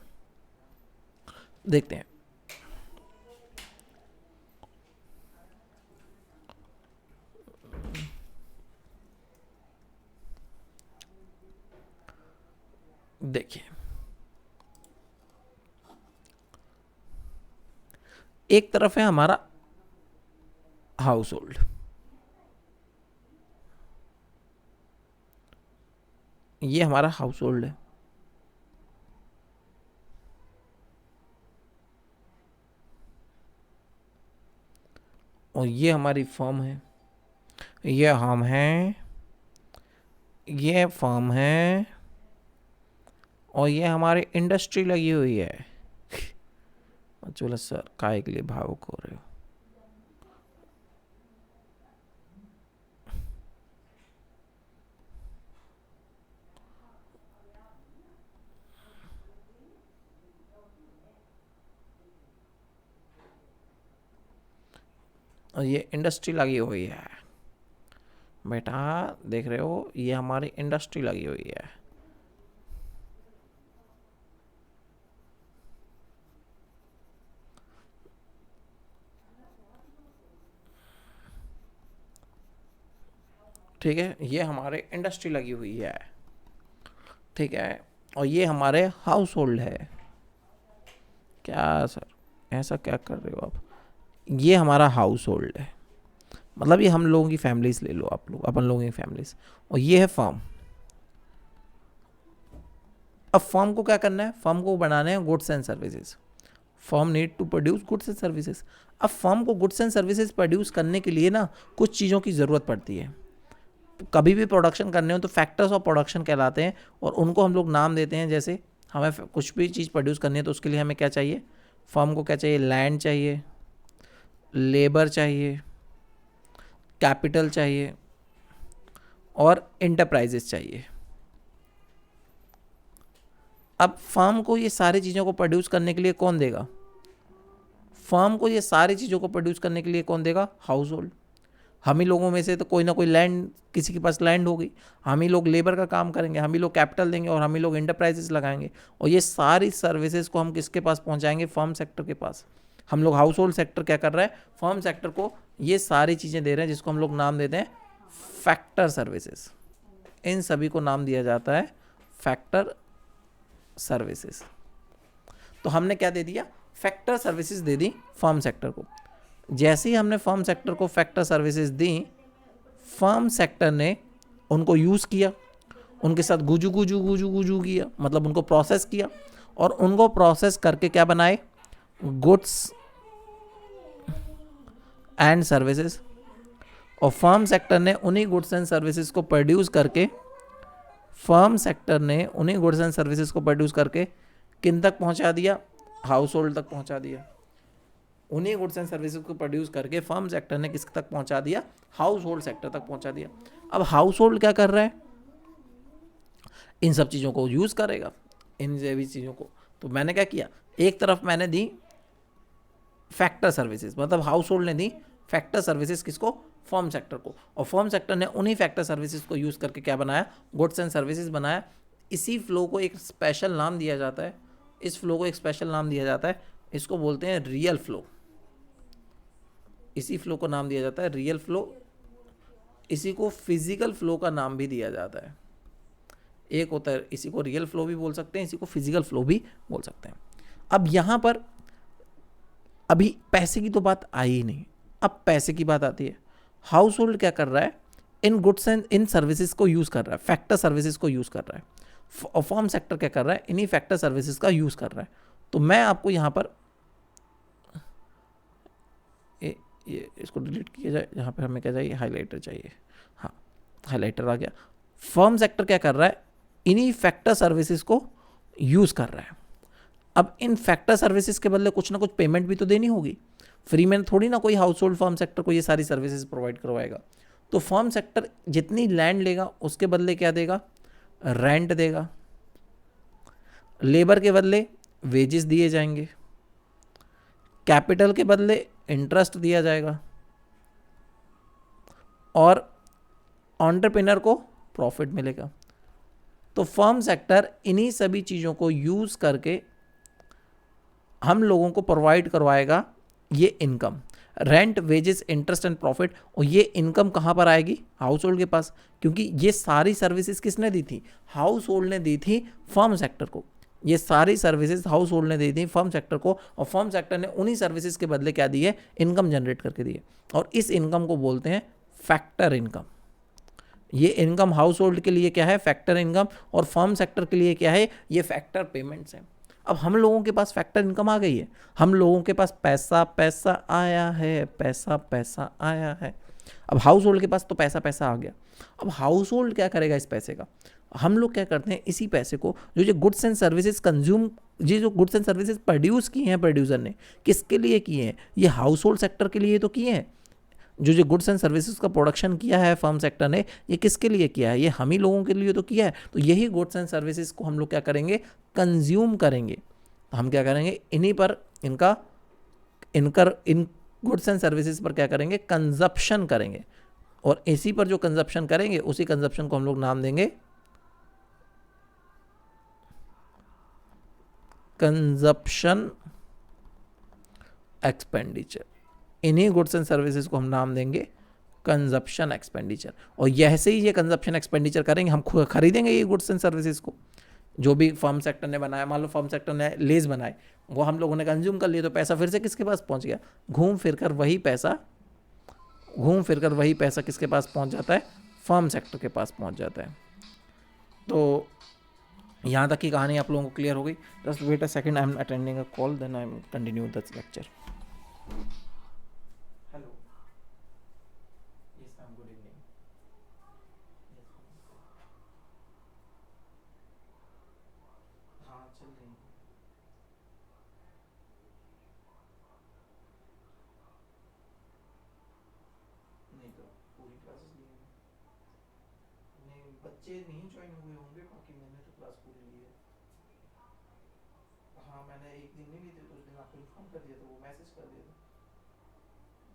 देखते हैं। देखिए, एक तरफ है हमारा हाउस होल्ड, ये हमारा हाउस होल्ड है। और ये हमारी फर्म है, ये हम हैं, ये फर्म है और ये हमारी इंडस्ट्री लगी हुई है। चलो सर, काय के लिए भावुक हो रहे हो? और ये इंडस्ट्री लगी हुई है बेटा, देख रहे हो, ये हमारी इंडस्ट्री लगी हुई है। ठीक है, ये हमारे इंडस्ट्री लगी हुई है, ठीक है। और ये हमारे हाउस होल्ड है। क्या सर, ऐसा क्या कर रहे हो आप? ये हमारा हाउस होल्ड है, मतलब ये हम लोगों की फैमिलीज ले लो, आप लोग अपन लोगों की फैमिलीज। और ये है फर्म। अब फर्म को क्या करना है, फर्म को बनाने हैं goods and services. Firm need to produce goods and services. अब फर्म को गुड्स एंड सर्विसेज प्रोड्यूस करने के लिए ना कुछ चीज़ों की ज़रूरत पड़ती है। कभी भी प्रोडक्शन करने हो तो फैक्टर्स ऑफ प्रोडक्शन कहलाते हैं और उनको हम लोग नाम देते हैं। जैसे हमें कुछ भी चीज़ प्रोड्यूस करनी है तो उसके लिए हमें क्या चाहिए, फर्म को क्या चाहिए, लैंड चाहिए, लेबर चाहिए, कैपिटल चाहिए और इंटरप्राइजेस चाहिए। अब फर्म को ये सारी चीज़ों को प्रोड्यूस करने के लिए कौन देगा, फर्म को ये सारी चीज़ों को प्रोड्यूस करने के लिए कौन देगा, हाउस होल्ड। हम ही लोगों में से तो कोई ना कोई लैंड, किसी के पास लैंड होगी, हम ही लोग लेबर का काम करेंगे, हम ही लोग कैपिटल देंगे और हम ही लोग इंटरप्राइजेस लगाएंगे। और ये सारी सर्विसेज को हम किसके पास पहुंचाएंगे, फर्म सेक्टर के पास। हम लोग हाउस होल्ड सेक्टर क्या कर रहा है, फर्म सेक्टर को ये सारी चीज़ें दे रहे हैं, जिसको हम लोग नाम देते हैं फैक्टर सर्विसेज। इन सभी को नाम दिया जाता है फैक्टर सर्विसेज। तो हमने क्या दे दिया, फैक्टर सर्विसेज दे दी फर्म सेक्टर को। जैसे ही हमने फर्म सेक्टर को फैक्टर सर्विसेज दी, फर्म सेक्टर ने उनको यूज़ किया उनके साथ गुजू गुजू गुजू गुजू किया, मतलब उनको प्रोसेस किया, और उनको प्रोसेस करके क्या बनाए, गुड्स एंड सर्विसेज। और फर्म सेक्टर ने उन्हीं गुड्स एंड सर्विसेज को प्रोड्यूस करके, फर्म सेक्टर ने उन्हीं गुड्स एंड सर्विसेज को प्रोड्यूस करके किन तक पहुंचा दिया, हाउस होल्ड तक पहुंचा दिया। उन्हीं गुड्स एंड सर्विसेज को प्रोड्यूस करके फर्म सेक्टर ने किस तक पहुंचा दिया, हाउस होल्ड सेक्टर तक पहुंचा दिया। अब हाउस होल्ड क्या कर रहा है, इन सब चीज़ों को यूज़ करेगा, इन सभी चीज़ों को। तो मैंने क्या किया, एक तरफ मैंने दी फैक्टर सर्विसेज, मतलब हाउस होल्ड ने दी फैक्टर सर्विसेज किसको, फर्म सेक्टर को, और फर्म सेक्टर ने उन्हीं फैक्टर सर्विसेज को यूज़ करके क्या बनाया, गुड्स एंड सर्विसेज बनाया। इसी फ्लो को एक स्पेशल नाम दिया जाता है, इस फ्लो को एक स्पेशल नाम दिया जाता है, इसको बोलते हैं रियल फ्लो। इसी फ्लो को नाम दिया जाता है रियल फ्लो। इसी को फिजिकल फ्लो का नाम भी दिया जाता है। एक होता है, इसी को रियल फ्लो भी बोल सकते हैं, इसी को फिजिकल फ्लो भी बोल सकते हैं। अब यहाँ पर अभी पैसे की तो बात आई ही नहीं, अब पैसे की बात आती है। हाउस होल्ड क्या कर रहा है, इन गुड्स एंड इन सर्विसेज को यूज़ कर रहा है, फैक्टर सर्विसेज को यूज़ कर रहा है। और फर्म सेक्टर क्या कर रहा है, इन्हीं फैक्टर सर्विसेज का यूज़ कर रहा है। तो मैं आपको यहाँ पर ये इसको डिलीट किया जाए, यहाँ पर हमें क्या चाहिए, हाईलाइटर चाहिए। हाँ, हाईलाइटर आ गया। फर्म सेक्टर क्या कर रहा है, इन्हीं फैक्टर सर्विसेज को यूज़ कर रहा है। अब इन फैक्टर सर्विसेज के बदले कुछ ना कुछ पेमेंट भी तो देनी होगी। फ्री में थोड़ी ना कोई हाउस होल्ड फर्म सेक्टर को ये सारी सर्विसेज प्रोवाइड करवाएगा। तो फर्म सेक्टर जितनी लैंड लेगा उसके बदले क्या देगा, रेंट देगा। लेबर के बदले वेजेस दिए जाएंगे। कैपिटल के बदले इंटरेस्ट दिया जाएगा। और एंटरप्रेन्योर को प्रॉफिट मिलेगा। तो फर्म सेक्टर इन्हीं सभी चीज़ों को यूज़ करके हम लोगों को प्रोवाइड करवाएगा ये income, rent, wages, interest and profit. और ये इनकम कहाँ पर आएगी, हाउस होल्ड के पास, क्योंकि ये सारी सर्विसेज किसने दी थी, हाउस होल्ड ने दी थी फर्म सेक्टर को। ये सारी सर्विसेज हाउस होल्ड ने दी थी फर्म सेक्टर को, और फर्म सेक्टर ने उन्हीं सर्विसेज के बदले क्या दिए, इनकम जनरेट करके दिए। और इस इनकम को बोलते हैं फैक्टर इनकम। ये इनकम हाउस होल्ड के लिए क्या है, फैक्टर इनकम, और फर्म सेक्टर के लिए क्या है, ये फैक्टर पेमेंट्स हैं। अब हम लोगों के पास फैक्टर इनकम आ गई है, हम लोगों के पास पैसा पैसा आया है, पैसा पैसा आया है। अब हाउस होल्ड के पास तो पैसा पैसा आ गया। अब हाउस होल्ड क्या करेगा इस पैसे का, हम लोग क्या करते हैं, इसी पैसे को जो गुड्स एंड सर्विसेज कंज्यूम, ये जो गुड्स एंड सर्विसेज प्रोड्यूस किए हैं प्रोड्यूसर ने, किसके लिए किए हैं, ये हाउस होल्ड सेक्टर के लिए तो किए हैं। जो गुड्स एंड सर्विसेज का प्रोडक्शन किया है फर्म सेक्टर ने, ये किसके लिए किया है, ये हम ही लोगों के लिए तो किया है। तो यही गुड्स एंड सर्विसेज को हम लोग क्या करेंगे, कंज्यूम करेंगे। तो हम क्या करेंगे, इन्हीं पर इनका इन गुड्स एंड सर्विसेज पर क्या करेंगे, कंजप्शन करेंगे। और इसी पर जो कंजप्शन करेंगे, उसी कंजप्शन को हम लोग नाम देंगे कंजप्शन एक्सपेंडिचर। इन्हीं गुड्स एंड सर्विसेज को हम नाम देंगे कंजप्शन एक्सपेंडिचर। और यैसे ही ये कंजप्शन एक्सपेंडिचर करेंगे, हम खरीदेंगे ये गुड्स एंड सर्विसेज को, जो भी फर्म सेक्टर ने बनाया। मान लो फर्म सेक्टर ने लेज बनाए, वो हम लोगों ने कंज्यूम कर लिया, तो पैसा फिर से किसके पास पहुंच गया, घूम फिर कर वही पैसा किसके पास पहुंच जाता है, फर्म सेक्टर के पास पहुंच जाता है। तो यहाँ तक की कहानी आप लोगों को क्लियर हो गई। Just wait a second, I am attending a call, then I am continue the lecture. Hello, yes ma'am, good evening. हाँ, चल रही है। नहीं तो पूरी क्लासेस ली है। नहीं, बच्चे नहीं ज्वाइन हुए होंगे, बाकी मैंने तो क्लास पूरी ली है। हाँ, मैंने एक दिन नहीं ली थी, तो उस दिन आपको इन्फॉर्म कर दिया था, वो मैसेज कर दिया था।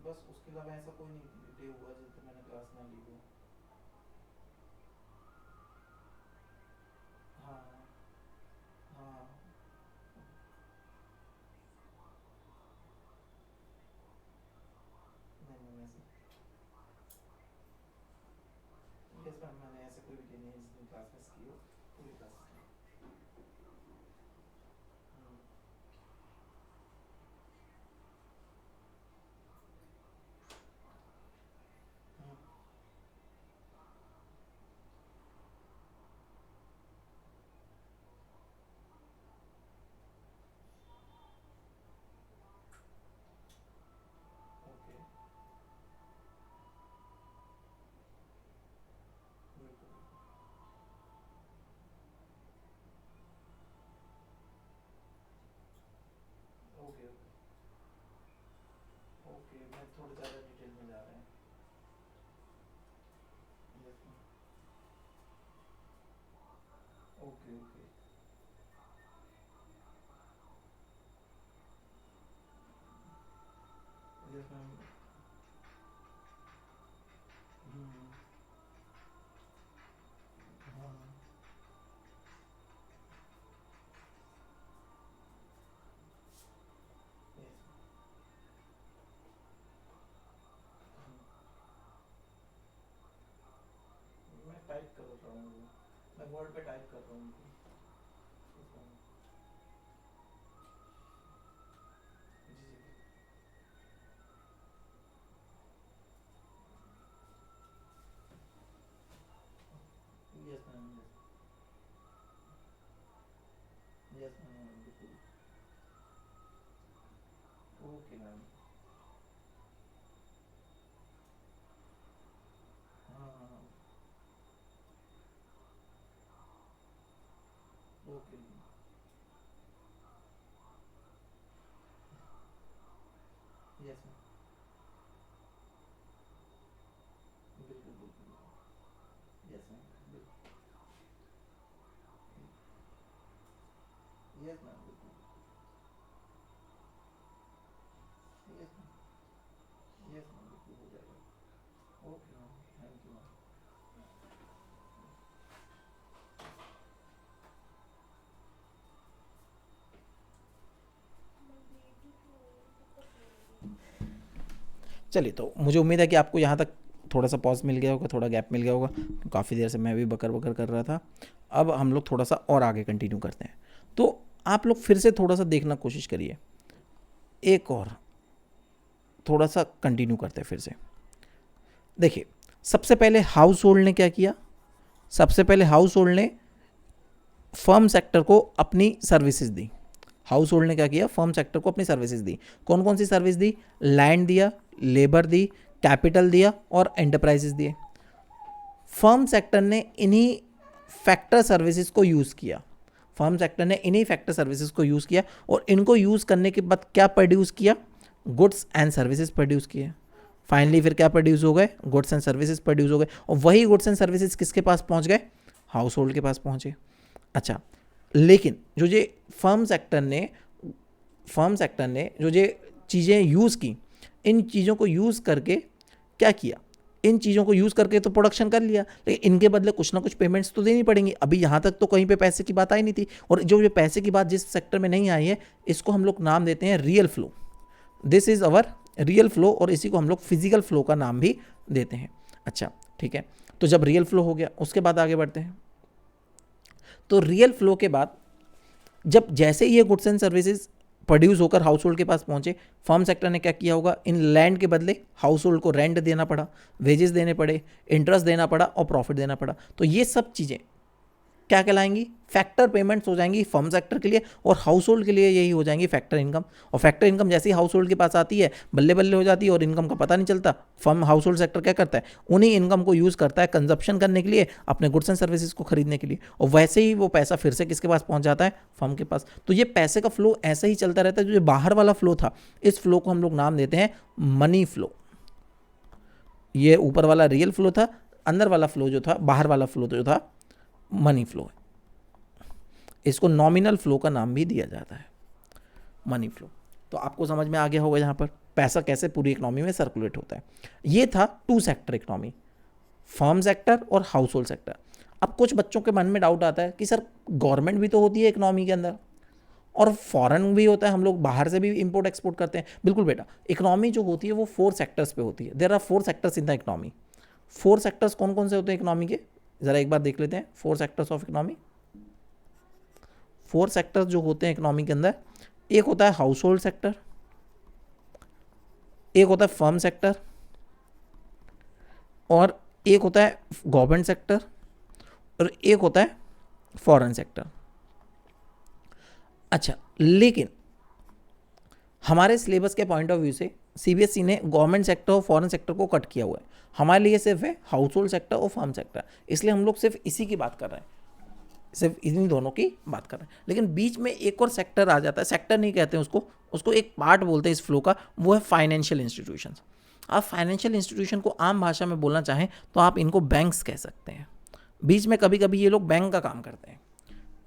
बस उसके अलावा ऐसा कोई नहीं डे हुआ जिस दिन मैंने क्लास ना ली हो। हाँ हाँ, नहीं नहीं मैसेज, यस मैम, मैंने ऐसा कोई भी डे नहीं है जिस दिन क्लास मिस की हो, पूरी क्लास की। थोड़े ज़्यादा डिटेल में जा रहे हैं। Okay okay. Yes ma'am. हाँ। मैं टाइप कर रहा हूँ, मैं वर्ड पे टाइप कर रहा हूँ। Yes ma'am. यस मैम बिल्कुल। Okay ma'am. हाँ हाँ हाँ। ओके। Yes ma'am. बिल्कुल बिल्कुल। यस मैम बिल्कुल। यस मैम बिल्कुल। Yes ma'am. यस मैम बिल्कुल हो जाएगा। Okay ma'am, thank you ma'am. चलिए, तो मुझे उम्मीद है कि आपको यहाँ तक थोड़ा सा पॉज मिल गया होगा, थोड़ा गैप मिल गया होगा। काफ़ी देर से मैं भी बकर बकर कर रहा था। अब हम लोग थोड़ा सा और आगे कंटिन्यू करते हैं। तो आप लोग फिर से थोड़ा सा देखना कोशिश करिए, एक और थोड़ा सा कंटिन्यू करते हैं फिर से। देखिए, सबसे पहले हाउस होल्ड ने क्या किया, सबसे पहले हाउस होल्ड ने फर्म सेक्टर को अपनी सर्विसेज दी। हाउस होल्ड ने क्या किया, फर्म सेक्टर को अपनी सर्विसेज दी। कौन कौन सी सर्विस दी, लैंड दिया, लेबर दी, कैपिटल दिया और एंटरप्राइजेस दिए। फर्म सेक्टर ने इन्हीं फैक्टर सर्विसेज को यूज़ किया, फर्म सेक्टर ने इन्हीं फैक्टर सर्विसेज को यूज़ किया और इनको यूज़ करने के बाद क्या प्रोड्यूस किया, गुड्स एंड सर्विसेज प्रोड्यूस किए। फाइनली फिर क्या प्रोड्यूस हो गए, गुड्स एंड सर्विसेज प्रोड्यूस हो गए और वही गुड्स एंड सर्विसेज किसके पास पहुंच गए, हाउस होल्ड के पास पहुंचे। अच्छा, लेकिन जो ये फर्म सेक्टर ने जो ये चीज़ें यूज़ की, इन चीज़ों को यूज़ करके क्या किया, इन चीज़ों को यूज़ करके तो प्रोडक्शन कर लिया, लेकिन इनके बदले कुछ ना कुछ पेमेंट्स तो देनी पड़ेंगी। अभी यहाँ तक तो कहीं पे पैसे की बात आई नहीं थी, और जो ये पैसे की बात जिस सेक्टर में नहीं आई है, इसको हम लोग नाम देते हैं real flow. This is our real flow, और इसी को हम लोग फिजिकल फ्लो का नाम भी देते हैं। अच्छा ठीक है, तो जब रियल फ्लो हो गया उसके बाद आगे बढ़ते हैं। तो रियल फ्लो के बाद जब जैसे ये गुड्स एंड सर्विसेज प्रोड्यूस होकर हाउस होल्ड के पास पहुंचे, फर्म सेक्टर ने क्या किया होगा, इन लैंड के बदले हाउस होल्ड को रेंट देना पड़ा, वेजेस देने पड़े, इंटरेस्ट देना पड़ा और प्रॉफिट देना पड़ा। तो ये सब चीज़ें क्या कहलाएंगी, फैक्टर पेमेंट्स हो जाएंगी फर्म सेक्टर के लिए, और हाउस होल्ड के लिए यही हो जाएंगी फैक्टर इनकम। और फैक्टर इनकम जैसे ही हाउस होल्ड के पास आती है बल्ले बल्ले हो जाती है और इनकम का पता नहीं चलता। फर्म हाउस होल्ड सेक्टर क्या करता है, उन्हीं इनकम को यूज़ करता है कंजप्शन करने के लिए, अपने गुड्स एंड सर्विसेज को खरीदने के लिए, और वैसे ही वो पैसा फिर से किसके पास पहुंच जाता है, फर्म के पास। तो ये पैसे का फ्लो ऐसे ही चलता रहता है। जो बाहर वाला फ्लो था, इस फ्लो को हम लोग नाम देते हैं मनी फ्लो। ये ऊपर वाला रियल फ्लो था, अंदर वाला फ्लो जो था, बाहर वाला फ्लो जो था, मनी फ्लो है। इसको नॉमिनल फ्लो का नाम भी दिया जाता है, मनी फ्लो। तो आपको समझ में आ गया होगा यहाँ पर पैसा कैसे पूरी इकोनॉमी में सर्कुलेट होता है। ये था two sector economy, firm sector और हाउस होल्ड सेक्टर। अब कुछ बच्चों के मन में डाउट आता है कि सर गवर्नमेंट भी तो होती है इकोनॉमी के अंदर, और फॉरेन भी होता है, हम लोग बाहर से भी इंपोर्ट एक्सपोर्ट करते हैं। बिल्कुल बेटा, इकोनॉमी जो होती है वो 4 सेक्टर्स पे होती है। There are 4 sectors in the economy. 4 sectors कौन कौन से होते हैं इकोनॉमी के, ज़रा एक बार देख लेते हैं। 4 सेक्टर्स ऑफ इकोनॉमी, 4 सेक्टर्स जो होते हैं इकोनॉमी के अंदर, एक होता है हाउस होल्ड सेक्टर, एक होता है फर्म सेक्टर, और एक होता है गवर्नमेंट सेक्टर, और एक होता है फॉरेन सेक्टर। अच्छा, लेकिन हमारे सिलेबस के पॉइंट ऑफ व्यू से सीबीएसई ने गवर्नमेंट सेक्टर और फॉरेन सेक्टर को कट किया हुआ है। हमारे लिए सिर्फ है हाउस होल्ड सेक्टर और फर्म सेक्टर, इसलिए हम लोग सिर्फ इसी की बात कर रहे हैं। सिर्फ इन्हीं दोनों की बात कर रहे हैं। लेकिन बीच में एक और सेक्टर आ जाता है, सेक्टर नहीं कहते हैं उसको, उसको एक पार्ट बोलते हैं इस फ्लो का, वो है फाइनेंशियल इंस्टीट्यूशंस। आप फाइनेंशियल इंस्टीट्यूशन को आम भाषा में बोलना चाहें तो आप इनको बैंक्स कह सकते हैं। बीच में कभी कभी ये लोग बैंक का काम करते हैं।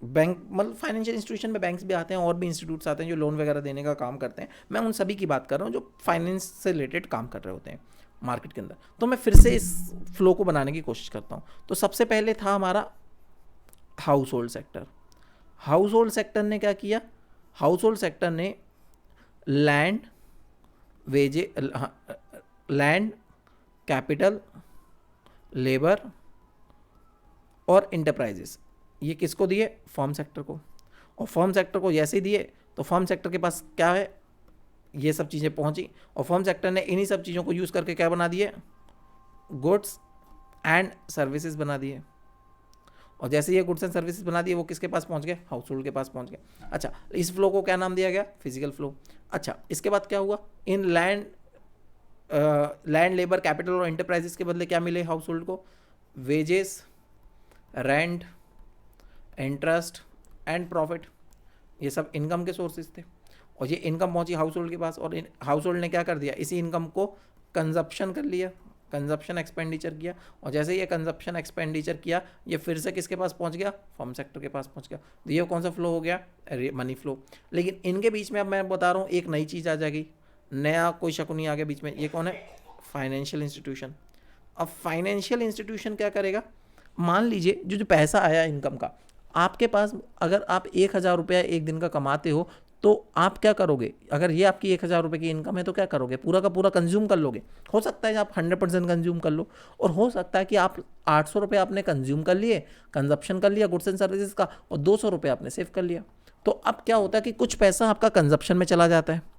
बैंक मतलब फाइनेंशियल इंस्टीट्यूशन में बैंक्स भी आते हैं और भी इंस्टीट्यूट्स आते हैं जो लोन वगैरह देने का काम करते हैं। मैं उन सभी की बात कर रहा हूँ जो फाइनेंस से रिलेटेड काम कर रहे होते हैं मार्केट के अंदर। तो मैं फिर से इस फ्लो को बनाने की कोशिश करता हूँ। तो सबसे पहले था हमारा house hold sector. House hold sector ने क्या किया? हाउस होल्ड सेक्टर ने land, Waje, land, capital, labour और इंटरप्राइजेस, ये किसको दिए? फर्म सेक्टर को। और फर्म सेक्टर को जैसे ही दिए तो फर्म सेक्टर के पास क्या है? ये सब चीज़ें पहुंची और फर्म सेक्टर ने इन्हीं सब चीज़ों को यूज़ करके क्या बना दिए? गुड्स एंड सर्विसेज बना दिए। और जैसे ये गुड्स एंड सर्विसेज बना दिए वो किसके पास पहुंच गए? हाउस होल्ड के पास पहुंच गए। अच्छा, इस फ्लो को क्या नाम दिया गया? Physical flow. अच्छा, इसके बाद क्या हुआ? इन लैंड, लेबर, कैपिटल और एंटरप्राइजेस के बदले क्या मिले हाउस होल्ड को? Wages, rent, interest and profit. ये सब इनकम के सोर्सेज थे और ये इनकम पहुंची हाउस होल्ड के पास और हाउस होल्ड ने क्या कर दिया? इसी इनकम को कंजप्शन कर लिया, कंजप्शन एक्सपेंडिचर किया। और जैसे ये कंजप्शन एक्सपेंडिचर किया ये फिर से किसके पास पहुंच गया? फर्म सेक्टर के पास पहुंच गया। तो ये कौन सा फ्लो हो गया? Money flow. लेकिन इनके बीच में अब मैं बता रहा हूँ एक नई चीज़ आ जाएगी, नया कोई शक नहीं आ गया बीच में। ये कौन है? Financial institution. अब फाइनेंशियल इंस्टीट्यूशन क्या करेगा? मान लीजिए जो जो पैसा आया इनकम का आपके पास, अगर आप 1,000 रुपया एक दिन का कमाते हो तो आप क्या करोगे? अगर ये आपकी 1,000 रुपये की इनकम है तो क्या करोगे? पूरा का पूरा कंज्यूम कर लोगे। हो सकता है आप 100% कंज्यूम कर लो और हो सकता है कि आप 800 रुपये आपने कंज्यूम कर लिए, कंजप्शन कर लिया गुड्स एंड सर्विसेज का, और 200 रुपये आपने सेव कर लिया। तो अब क्या होता है कि कुछ पैसा आपका कंजप्शन में चला जाता है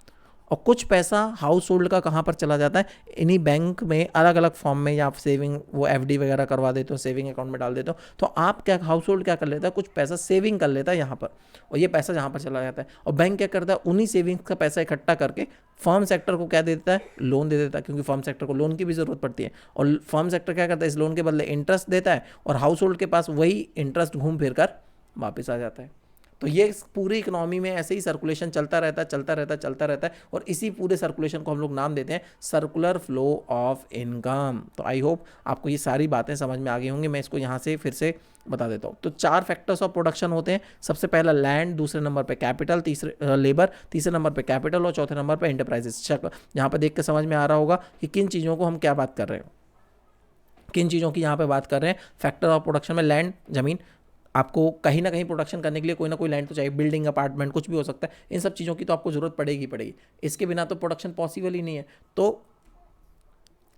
और कुछ पैसा हाउस होल्ड का कहाँ पर चला जाता है? इन्हीं बैंक में अलग अलग फॉर्म में, या आप सेविंग, वो एफडी वगैरह करवा देते हो, सेविंग अकाउंट में डाल देते हो। तो आप क्या, हाउस होल्ड क्या कर लेता है? कुछ पैसा सेविंग कर लेता है यहाँ पर और ये पैसा जहाँ पर चला जाता है। और बैंक क्या करता है? उन्हीं सेविंग्स का पैसा इकट्ठा करके फर्म सेक्टर को क्या दे देता है? लोन दे देता है, क्योंकि फर्म सेक्टर को लोन की भी ज़रूरत पड़ती है। और फर्म सेक्टर क्या करता है? इस लोन के बदले इंटरेस्ट देता है और हाउस होल्ड के पास वही इंटरेस्ट घूम फिर कर वापस आ जाता है। तो ये पूरी इकोनॉमी में ऐसे ही सर्कुलेशन चलता रहता है, चलता रहता है, चलता रहता है। और इसी पूरे सर्कुलेशन को हम लोग नाम देते हैं सर्कुलर फ्लो ऑफ इनकम। तो आई होप आपको ये सारी बातें समझ में आ गई होंगी। मैं इसको यहाँ से फिर से बता देता हूँ। तो 4 फैक्टर्स ऑफ प्रोडक्शन होते हैं। सबसे पहला लैंड, दूसरे नंबर पे कैपिटल, तीसरे लेबर, तीसरे नंबर पे कैपिटल और चौथे नंबर पे एंटरप्राइजेस। यहाँ पर देख के समझ में आ रहा होगा कि किन चीज़ों को हम क्या बात कर रहे हैं, किन चीज़ों की यहाँ पे बात कर रहे हैं। फैक्टर ऑफ प्रोडक्शन में लैंड, ज़मीन, आपको कहीं ना कहीं प्रोडक्शन करने के लिए कोई ना कोई लैंड तो चाहिए, बिल्डिंग, अपार्टमेंट, कुछ भी हो सकता है। इन सब चीज़ों की तो आपको ज़रूरत पड़ेगी पड़ेगी, इसके बिना तो प्रोडक्शन पॉसिबल ही नहीं है। तो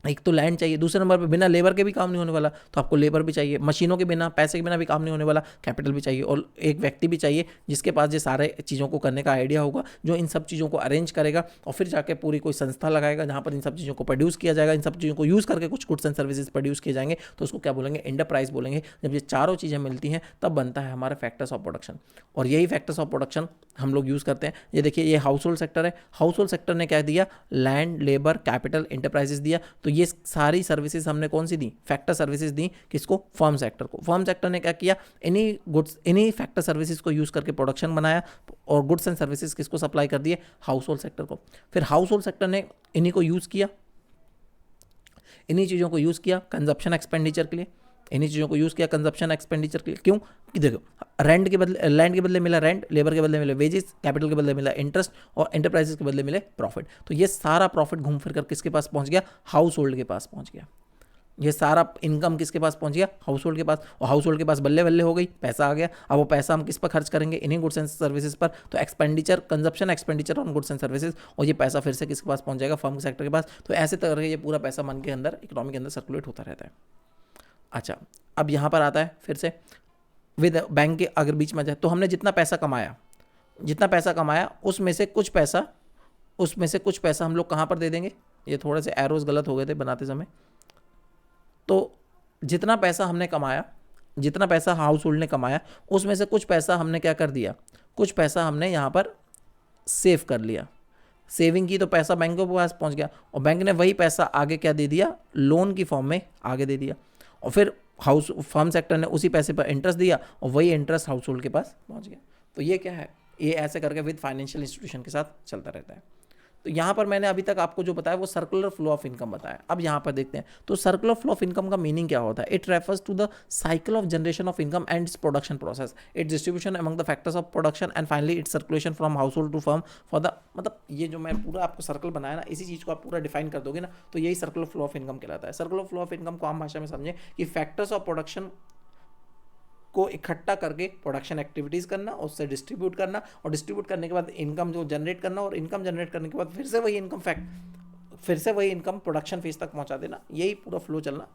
एक तो लैंड चाहिए, दूसरे नंबर पे बिना लेबर के भी काम नहीं होने वाला, तो आपको लेबर भी चाहिए। मशीनों के बिना, पैसे के बिना भी काम नहीं होने वाला, कैपिटल भी चाहिए। और एक व्यक्ति भी चाहिए जिसके पास ये सारे चीज़ों को करने का आइडिया होगा, जो इन सब चीज़ों को अरेंज करेगा और फिर जाके पूरी कोई संस्था लगाएगा जहाँ पर इन सब चीज़ों को प्रोड्यूस किया जाएगा। इन सब चीज़ों को यूज़ करके कुछ गुड्स एंड सर्विसेज प्रोड्यूस किए जाएंगे, तो उसको क्या बोलेंगे? एंटरप्राइज बोलेंगे। जब ये चारों चीज़ें मिलती हैं तब बनता है हमारा फैक्टर्स ऑफ प्रोडक्शन। और यही फैक्टर्स ऑफ प्रोडक्शन हम लोग यूज़ करते हैं। ये देखिए, ये हाउस होल्ड सेक्टर है। हाउस होल्ड सेक्टर ने क्या दिया? लैंड, लेबर, कैपिटल, एंटरप्राइजेस दिया। तो ये सारी सर्विसेज हमने कौन सी दी? फैक्टर सर्विसेज दी। किसको? फर्म सेक्टर को। फर्म सेक्टर ने क्या किया? इन्हीं गुड्स, इन्हीं फैक्टर सर्विसेज को यूज़ करके प्रोडक्शन बनाया और गुड्स एंड सर्विसेज किसको सप्लाई कर दिए? हाउस होल्ड सेक्टर को। फिर हाउस होल्ड सेक्टर ने इन्हीं को यूज़ किया, इन्हीं चीज़ों को यूज़ किया कंजप्शन एक्सपेंडिचर के लिए, इन्हीं चीज़ों को यूज़ किया कंजप्शन एक्सपेंडिचर के लिए। क्यों? कि देखो, रेंट के बदले, लैंड के बदले मिला रेंट, लेबर के बदले मिले वेजेस, कैपिटल के बदले मिला इंटरेस्ट और एंटरप्राइजेस के बदले मिले प्रॉफिट। तो ये सारा प्रॉफिट घूम फिर कर किसके पास पहुंच गया? हाउस होल्ड के पास पहुंच गया। ये सारा इनकम किसके पास पहुंच गया? हाउस होल्ड के पास। और हाउस होल्ड के पास बल्ले बल्ले हो गई, पैसा आ गया। अब वो पैसा हम किस पर खर्च करेंगे? इन्हीं गुड्स एंड सर्विसेज पर। तो expenditure, consumption expenditure on goods and services, और ये पैसा फिर से किसके पास पहुंच जाएगा? फर्म सेक्टर के पास। तो ऐसे तरह ये पूरा पैसा मन के अंदर, इकोनॉमी के अंदर सर्कुलेट होता रहता है। अच्छा, अब यहाँ पर आता है फिर से विद बैंक के अगर बीच में जाए तो हमने जितना पैसा कमाया, जितना पैसा कमाया उसमें से कुछ पैसा, उसमें से कुछ पैसा हम लोग कहाँ पर दे देंगे? ये थोड़े से एरोज गलत हो गए थे बनाते समय। तो जितना पैसा हमने कमाया, जितना पैसा हाउस होल्ड ने कमाया, उसमें से कुछ पैसा हमने क्या कर दिया? कुछ पैसा हमने यहाँ पर सेव कर लिया। सेविंग की तो पैसा बैंकों के पास पहुँच गया और बैंक ने वही पैसा आगे क्या दे दिया? लोन की फॉर्म में आगे दे दिया। और फिर हाउस फर्म सेक्टर ने उसी पैसे पर इंटरेस्ट दिया और वही इंटरेस्ट हाउस होल्ड के पास पहुंच गया। तो ये क्या है, ये ऐसे करके विद फाइनेंशियल इंस्टीट्यूशन के साथ चलता रहता है। तो यहाँ पर मैंने अभी तक आपको जो बताया वो सर्कुलर फ्लो ऑफ इनकम बताया। अब यहाँ पर देखते हैं तो सर्कुलर फ्लो ऑफ इनकम का मीनिंग क्या होता है। It refers to the cycle of generation of income and its production process, its distribution among the factors of production and finally its circulation from household to firm for the, मतलब ये जो मैं पूरा आपको circle बनाया ना, इसी चीज़ को आप पूरा डिफाइन कर दोगे ना, तो यही सर्कुलर फ्लो ऑफ इनकम कहलाता है। सर्कुलर फ्लो ऑफ इनकम को आम भाषा में समझें कि फैक्टर्स ऑफ प्रोडक्शन को इकट्ठा करके प्रोडक्शन एक्टिविटीज़ करना, उससे डिस्ट्रीब्यूट करना, और डिस्ट्रीब्यूट करने के बाद इनकम जो जनरेट करना, और इनकम जनरेट करने के बाद फिर से वही इनकम प्रोडक्शन फेज तक पहुंचा देना। यही पूरा फ्लो चलना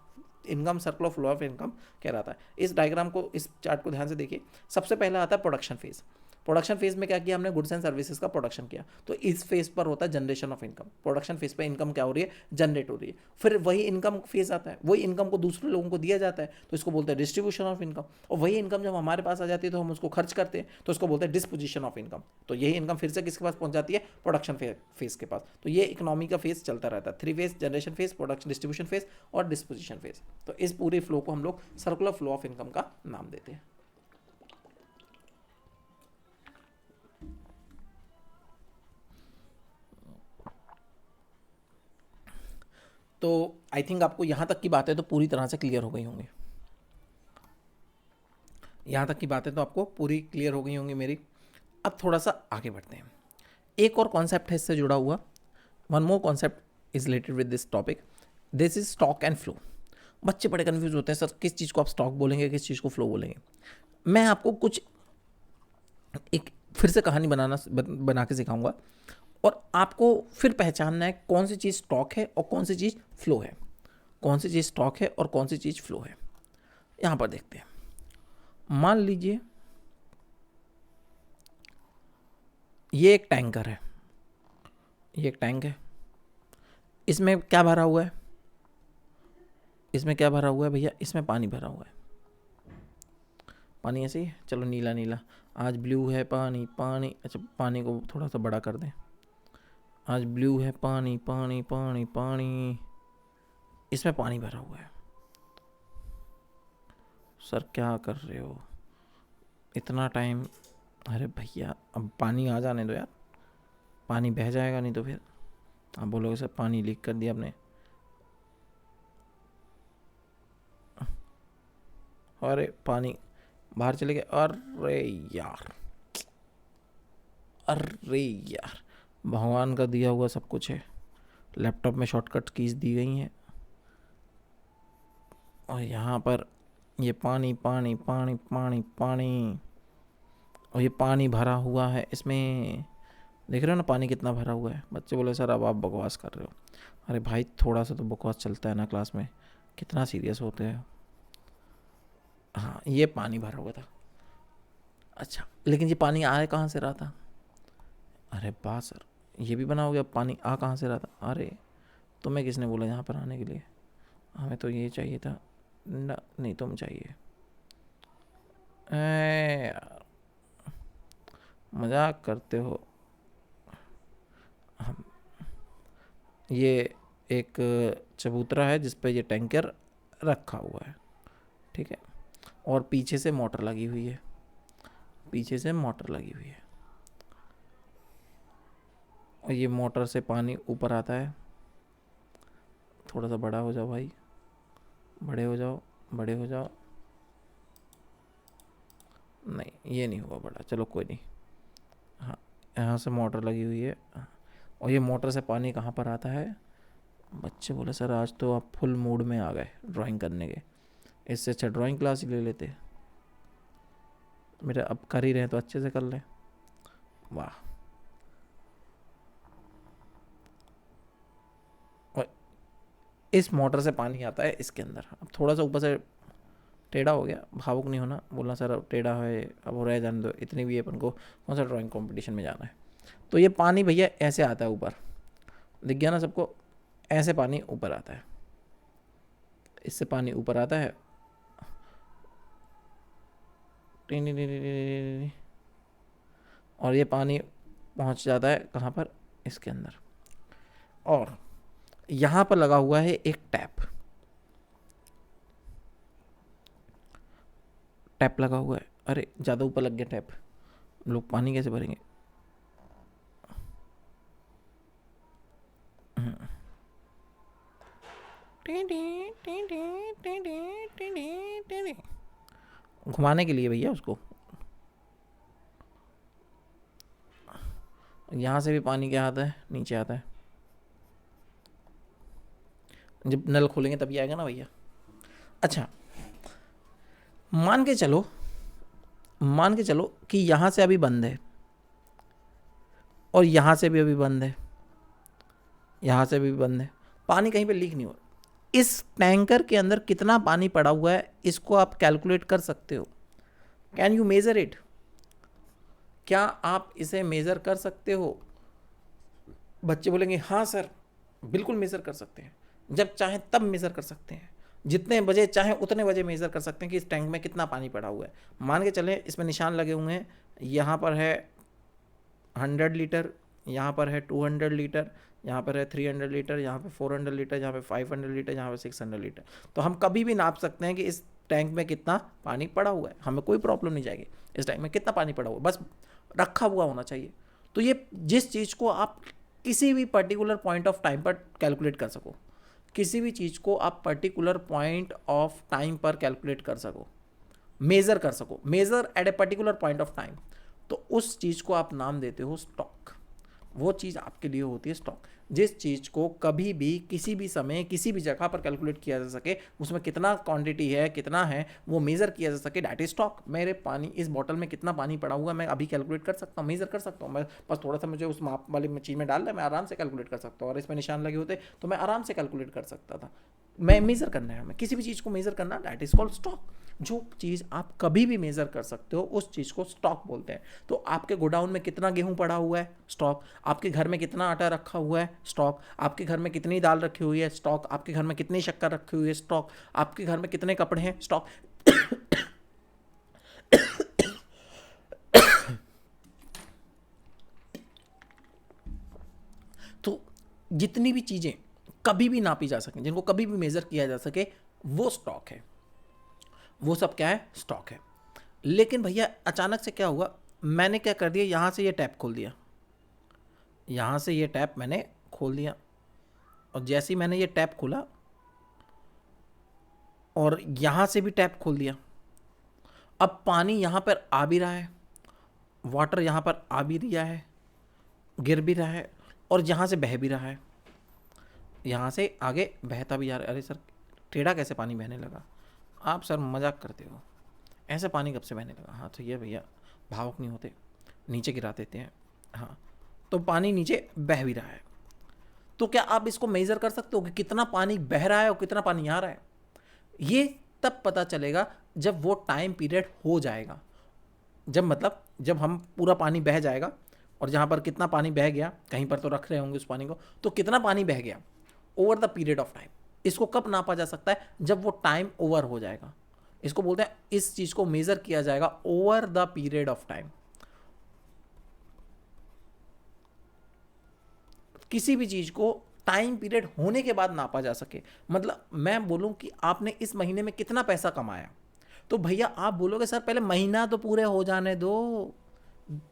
income circular flow of income कहलाता है। इस डायग्राम को, इस चार्ट को ध्यान से देखिए। सबसे पहला आता है प्रोडक्शन फेज। प्रोडक्शन फेज में क्या किया हमने, गुड्स एंड सर्विसेज का प्रोडक्शन किया, तो इस फेज पर होता है generation of income. Production phase पे इनकम क्या हो रही है, जनरेट हो रही है। फिर वही इनकम फेज आता है, वही इनकम को दूसरे लोगों को दिया जाता है, तो इसको बोलते हैं डिस्ट्रीब्यूशन ऑफ इनकम। और वही इनकम जब हमारे पास आ जाती है तो हम उसको खर्च करते हैं, तो उसको बोलते हैं डिस्पोजिशन ऑफ इनकम। तो यही इनकम फिर से किसके पास पहुंच जाती है, प्रोडक्शन फेज के पास। तो ये इकोनॉमी का फेज चलता रहता है, 3 phase, generation phase, production distribution phase और डिस्पोजिशन फेज। तो इस पूरी फ्लो को हम लोग सर्कुलर फ्लो ऑफ इनकम का नाम देते हैं। तो आई थिंक आपको यहाँ तक की बातें तो पूरी तरह से क्लियर हो गई होंगी। यहाँ तक की बातें तो आपको पूरी क्लियर हो गई होंगी मेरी। अब थोड़ा सा आगे बढ़ते हैं। एक और कॉन्सेप्ट है इससे जुड़ा हुआ, one more concept is related with this topic, this is stock and flow. बच्चे बड़े कन्फ्यूज होते हैं, सर किस चीज़ को आप स्टॉक बोलेंगे, किस चीज़ को फ्लो बोलेंगे। मैं आपको कुछ एक फिर से कहानी बना के सिखाऊंगा, और आपको फिर पहचानना है कौन सी चीज़ स्टॉक है और कौन सी चीज़ फ्लो है, कौन सी चीज़ स्टॉक है और कौन सी चीज़ फ्लो है। यहाँ पर देखते हैं। मान लीजिए ये एक टैंकर है, ये एक टैंक है, इसमें क्या भरा हुआ है, इसमें क्या भरा हुआ है भैया, इसमें पानी भरा हुआ है। पानी ऐसे ही है, चलो नीला नीला, आज ब्लू है पानी पानी, अच्छा पानी को थोड़ा सा बड़ा कर दें, आज ब्लू है पानी पानी पानी पानी, इसमें पानी भरा हुआ है। सर क्या कर रहे हो इतना टाइम, अरे भैया अब पानी आ जाने दो यार, पानी बह जाएगा नहीं तो फिर आप बोलोगे सर पानी लीक कर दिया आपने। अरे पानी बाहर चले गए, अरे यार, अरे यार, भगवान का दिया हुआ सब कुछ है, लैपटॉप में शॉर्टकट कीज दी गई हैं, और यहाँ पर ये पानी पानी पानी पानी पानी, और ये पानी भरा हुआ है इसमें, देख रहे हो ना पानी कितना भरा हुआ है। बच्चे बोले सर अब आप बकवास कर रहे हो। अरे भाई थोड़ा सा तो बकवास चलता है ना क्लास में, कितना सीरियस होते हैं। हाँ ये पानी भरा हुआ था, अच्छा लेकिन ये पानी आ कहाँ से रहा था, अरे वाह सर ये भी बना हो गया, पानी आ कहाँ से रहा था, अरे तुम्हें किसने बोला यहाँ पर आने के लिए, हमें तो ये चाहिए था ना, नहीं तुम चाहिए। यार मजाक करते हो। हम ये एक चबूतरा है जिस पे ये टैंकर रखा हुआ है, ठीक है, और पीछे से मोटर लगी हुई है, पीछे से मोटर लगी हुई है, और ये मोटर से पानी ऊपर आता है। थोड़ा सा बड़ा हो जाओ भाई, बड़े हो जाओ, बड़े हो जाओ, नहीं ये नहीं हुआ बड़ा, चलो कोई नहीं। हाँ यहाँ से मोटर लगी हुई है, और ये मोटर से पानी कहाँ पर आता है। बच्चे बोले सर आज तो आप फुल मूड में आ गए ड्राइंग करने के, इससे अच्छा ड्राइंग क्लास ही ले लेते। मेरे अब कर ही रहे तो अच्छे से कर लें। वाह, और इस मोटर से पानी आता है इसके अंदर। अब थोड़ा सा ऊपर से टेढ़ा हो गया, भावुक नहीं होना, बोलना सर अब टेढ़ा है अब हो रहा है जाने दो, इतनी भी अपन को कौन सा ड्राइंग कंपटीशन में जाना है। तो ये पानी भैया ऐसे आता है ऊपर, दिख गया ना सबको, ऐसे पानी ऊपर आता है, इससे पानी ऊपर आता है, और ये पानी पहुंच जाता है कहाँ पर, इसके अंदर। और यहाँ पर लगा हुआ है एक टैप, टैप लगा हुआ है, अरे ज़्यादा ऊपर लग गया टैप, लोग पानी कैसे भरेंगे। घुमाने के लिए भैया उसको, यहाँ से भी पानी क्या आता है, नीचे आता है, जब नल खोलेंगे तभी आएगा ना भैया। अच्छा, मान के चलो कि यहाँ से अभी बंद है और यहाँ से भी अभी बंद है, यहाँ से भी बंद है, पानी कहीं पे लीक नहीं हो रहा। इस टैंकर के अंदर कितना पानी पड़ा हुआ है इसको आप कैलकुलेट कर सकते हो। Can you measure it? क्या आप इसे मेजर कर सकते हो? बच्चे बोलेंगे हाँ सर, बिल्कुल मेजर कर सकते हैं, जब चाहें तब मेजर कर सकते हैं, जितने बजे चाहें उतने बजे मेजर कर सकते हैं कि इस टैंक में कितना पानी पड़ा हुआ है। मान के चलें इसमें निशान लगे हुए हैं, यहाँ पर है 100 लीटर, यहाँ पर है 200 लीटर, यहाँ पर है 300 लीटर, यहाँ पे 400 लीटर, यहाँ पे 500 लीटर, यहाँ पे 600 लीटर। तो हम कभी भी नाप सकते हैं कि इस टैंक में कितना पानी पड़ा हुआ है, हमें कोई प्रॉब्लम नहीं जाएगी इस टैंक में कितना पानी पड़ा हुआ है, बस रखा हुआ होना चाहिए। तो ये जिस चीज़ को आप किसी भी पर्टिकुलर पॉइंट ऑफ टाइम पर कैलकुलेट कर सको, किसी भी चीज़ को आप पर्टिकुलर पॉइंट ऑफ टाइम पर कैलकुलेट कर सको, मेज़र कर सको, measure at a particular point of time, तो उस चीज़ को आप नाम देते हो स्टॉक। वो चीज़ आपके लिए होती है स्टॉक। जिस चीज़ को कभी भी किसी भी समय किसी भी जगह पर कैलकुलेट किया जा सके, उसमें कितना क्वांटिटी है कितना है वो मेज़र किया जा सके, दैट इज स्टॉक। मेरे पानी इस बॉटल में कितना पानी पड़ा हुआ है मैं अभी कैलकुलेट कर सकता हूँ, मेज़र कर सकता हूँ। मैं बस थोड़ा सा मुझे उस माप वाली चीज़ में डालना है, मैं आराम से कैलकुलेट कर सकता हूँ। और इसमें निशान लगे होते तो मैं आराम से कैलकुलेट कर सकता था। मैं मेज़र करना है, हमें किसी भी चीज़ को मेज़र करना, दैट इज़ कॉल्ड स्टॉक। जो चीज़ आप कभी भी मेज़र कर सकते हो उस चीज़ को स्टॉक बोलते हैं। तो आपके गोडाउन में कितना गेहूं पड़ा हुआ है, स्टॉक। आपके घर में कितना आटा रखा हुआ है, स्टॉक। आपके घर में कितनी दाल रखी हुई है, स्टॉक। आपके घर में कितनी शक्कर रखी हुई है, स्टॉक। आपके घर में कितने कपड़े हैं, स्टॉक। तो जितनी भी चीज़ें कभी भी नापी जा सकें, जिनको कभी भी मेज़र किया जा सके, वो स्टॉक है, वो सब क्या है, स्टॉक है। लेकिन भैया अचानक से क्या हुआ, मैंने क्या कर दिया, यहाँ से ये टैप खोल दिया, यहाँ से ये टैप मैंने खोल दिया, और जैसे ही मैंने ये टैप खोला और यहाँ से भी टैप खोल दिया, अब पानी यहाँ पर आ भी रहा है, वाटर यहाँ पर आ भी रहा है, गिर भी रहा है, और यहाँ से बह भी रहा है, यहाँ से आगे बहता भी जा रहा है। अरे सर टेढ़ा कैसे पानी बहने लगा? आप सर मजाक करते हो, ऐसे पानी कब से बहने लगा? हाँ तो ये भैया भावुक नहीं होते, नीचे गिरा देते हैं। हाँ तो पानी नीचे बह भी रहा है। तो क्या आप इसको मेज़र कर सकते हो कि कितना पानी बह रहा है और कितना पानी आ रहा है? ये तब पता चलेगा जब वो टाइम पीरियड हो जाएगा, जब मतलब जब हम पूरा पानी बह जाएगा और जहाँ पर कितना पानी बह गया, कहीं पर तो रख रहे होंगे उस पानी को, तो कितना पानी बह गया over the period of time. इसको कब नापा जा सकता है? जब वो टाइम ओवर हो जाएगा। इसको बोलते हैं, इस चीज़ को मेज़र किया जाएगा over the period of time. किसी भी चीज़ को टाइम पीरियड होने के बाद नापा जा सके। मतलब मैं बोलूं कि आपने इस महीने में कितना पैसा कमाया, तो भैया आप बोलोगे सर पहले महीना तो पूरे हो जाने दो,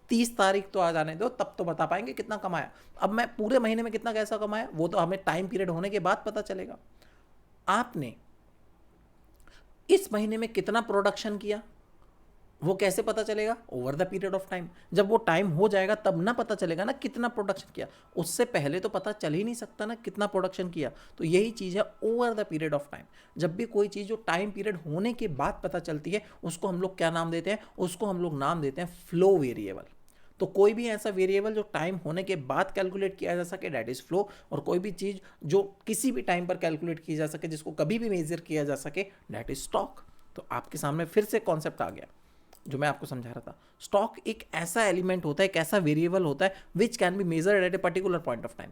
30 तारीख तो आ जाने दो, तब तो बता पाएंगे कितना कमाया। अब मैं पूरे महीने में कितना पैसा कमाया वो तो हमें टाइम पीरियड होने के बाद पता चलेगा। आपने इस महीने में कितना प्रोडक्शन किया वो कैसे पता चलेगा? Over the period of time. जब वो टाइम हो जाएगा तब ना पता चलेगा ना कितना प्रोडक्शन किया, उससे पहले तो पता चल ही नहीं सकता ना कितना प्रोडक्शन किया। तो यही चीज़ है over the period of time. जब भी कोई चीज़ जो टाइम पीरियड होने के बाद पता चलती है उसको हम लोग क्या नाम देते हैं? उसको हम लोग नाम देते हैं फ्लो वेरिएबल। तो कोई भी ऐसा वेरिएबल जो टाइम होने के बाद कैलकुलेट किया जा सके, दैट इज फ्लो। और कोई भी चीज़ जो किसी भी टाइम पर कैलकुलेट की जा सके, जिसको कभी भी मेजर किया जा सके, दैट इज स्टॉक। तो आपके सामने फिर से कॉन्सेप्ट आ गया जो मैं आपको समझा रहा था। स्टॉक एक ऐसा एलिमेंट होता है, एक ऐसा वेरिएबल होता है which can be measured at a particular point of time.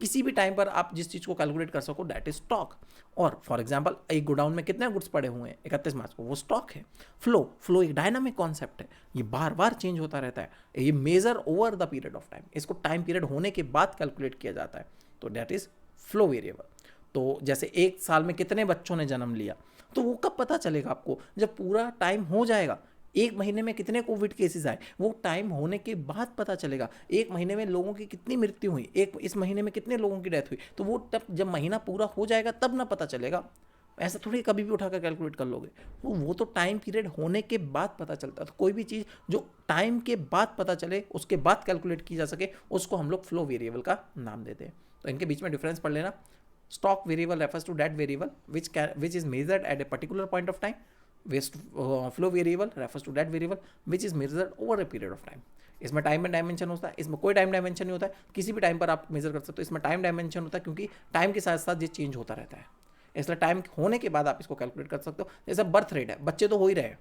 किसी भी टाइम पर आप जिस चीज़ को कैलकुलेट कर सको, दैट इज स्टॉक। और फॉर एग्जांपल एक गोडाउन में कितने गुड्स पड़े हुए हैं 31 मार्च को, वो स्टॉक है। फ्लो एक डायनामिक कॉन्सेप्ट है, ये बार बार चेंज होता रहता है। ये measure over the period of time, इसको टाइम पीरियड होने के बाद कैलकुलेट किया जाता है, तो दैट इज फ्लो वेरिएबल। तो जैसे एक साल में कितने बच्चों ने जन्म लिया, तो वो कब पता चलेगा आपको? जब पूरा टाइम हो जाएगा। 1 महीने में कितने कोविड केसेस आए, वो टाइम होने के बाद पता चलेगा। 1 महीने में लोगों की कितनी मृत्यु हुई, इस महीने में कितने लोगों की डेथ हुई, तो वो तब जब महीना पूरा हो जाएगा तब ना पता चलेगा। ऐसा थोड़ी कभी भी उठाकर कैलकुलेट कर लोगे। वो तो टाइम पीरियड होने के बाद पता चलता है। तो कोई भी चीज़ जो टाइम के बाद पता चले, उसके बाद कैलकुलेट की जा सके, उसको हम लोग फ्लो वेरिएबल का नाम देते हैं। तो इनके बीच में डिफरेंस पढ़ लेना। Stock variable refers to that variable which is measured at a particular point of time. वेस्ट flow variable refers to that variable which is measured over a period of time. इसमें टाइम में dimension होता है, इसमें कोई time dimension नहीं होता है। किसी भी टाइम पर आप मेजर कर सकते हो। इसमें टाइम डायमेंशन होता है क्योंकि टाइम के साथ साथ ये चेंज होता रहता है, इसलिए टाइम होने के बाद आप इसको कैलकुलेट कर सकते हो। जैसे बर्थ रेट है, बच्चे तो हो ही रहे हैं।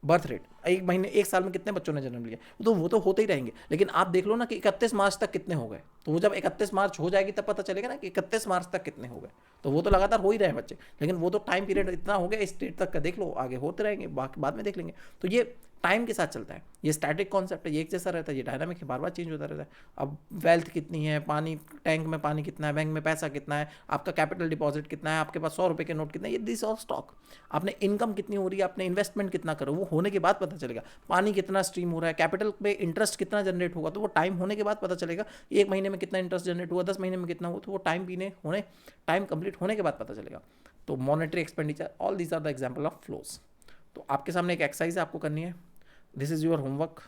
बर्थ रेट 1 साल में कितने बच्चों ने जन्म लिया, तो वो तो होते ही रहेंगे। लेकिन आप देख लो ना कि 31 मार्च तक कितने हो गए, तो वो जब 31 मार्च हो जाएगी तब पता चलेगा ना कि 31 मार्च तक कितने हो गए। तो वो तो लगातार हो ही रहे हैं बच्चे, लेकिन वो तो टाइम पीरियड इतना हो गया, इस डेट तक का देख लो, आगे होते रहेंगे, बाद में देख लेंगे। तो ये टाइम के साथ चलता है। ये स्टैटिक कॉन्सेप्ट है, ये एक जैसा रहता है। ये डायनामिक है, बार बार चेंज होता रहता है। अब वेल्थ कितनी है, पानी टैंक में पानी कितना है, बैंक में पैसा कितना है, आपका कैपिटल डिपॉजिट कितना है, आपके पास 100 रुपये के नोट कितना है, ये दिस ऑल स्टॉक। आपने इनकम कितनी हो रही है, आपने इन्वेस्टमेंट कितना करो, वो होने के बाद पता चलेगा। पानी कितना स्ट्रीम हो रहा है, कैपिटल पे इंटरेस्ट कितना जनरेट होगा, तो वो टाइम होने के बाद पता चलेगा। 1 महीने में कितना इंटरेस्ट जनरेट हुआ, 10 महीने में कितना हुआ, तो वो टाइम कंप्लीट होने के बाद पता चलेगा। तो monetary expenditure, all these are the example of flows. तो आपके सामने एक एक्सरसाइज है, आपको करनी है। This is your homework.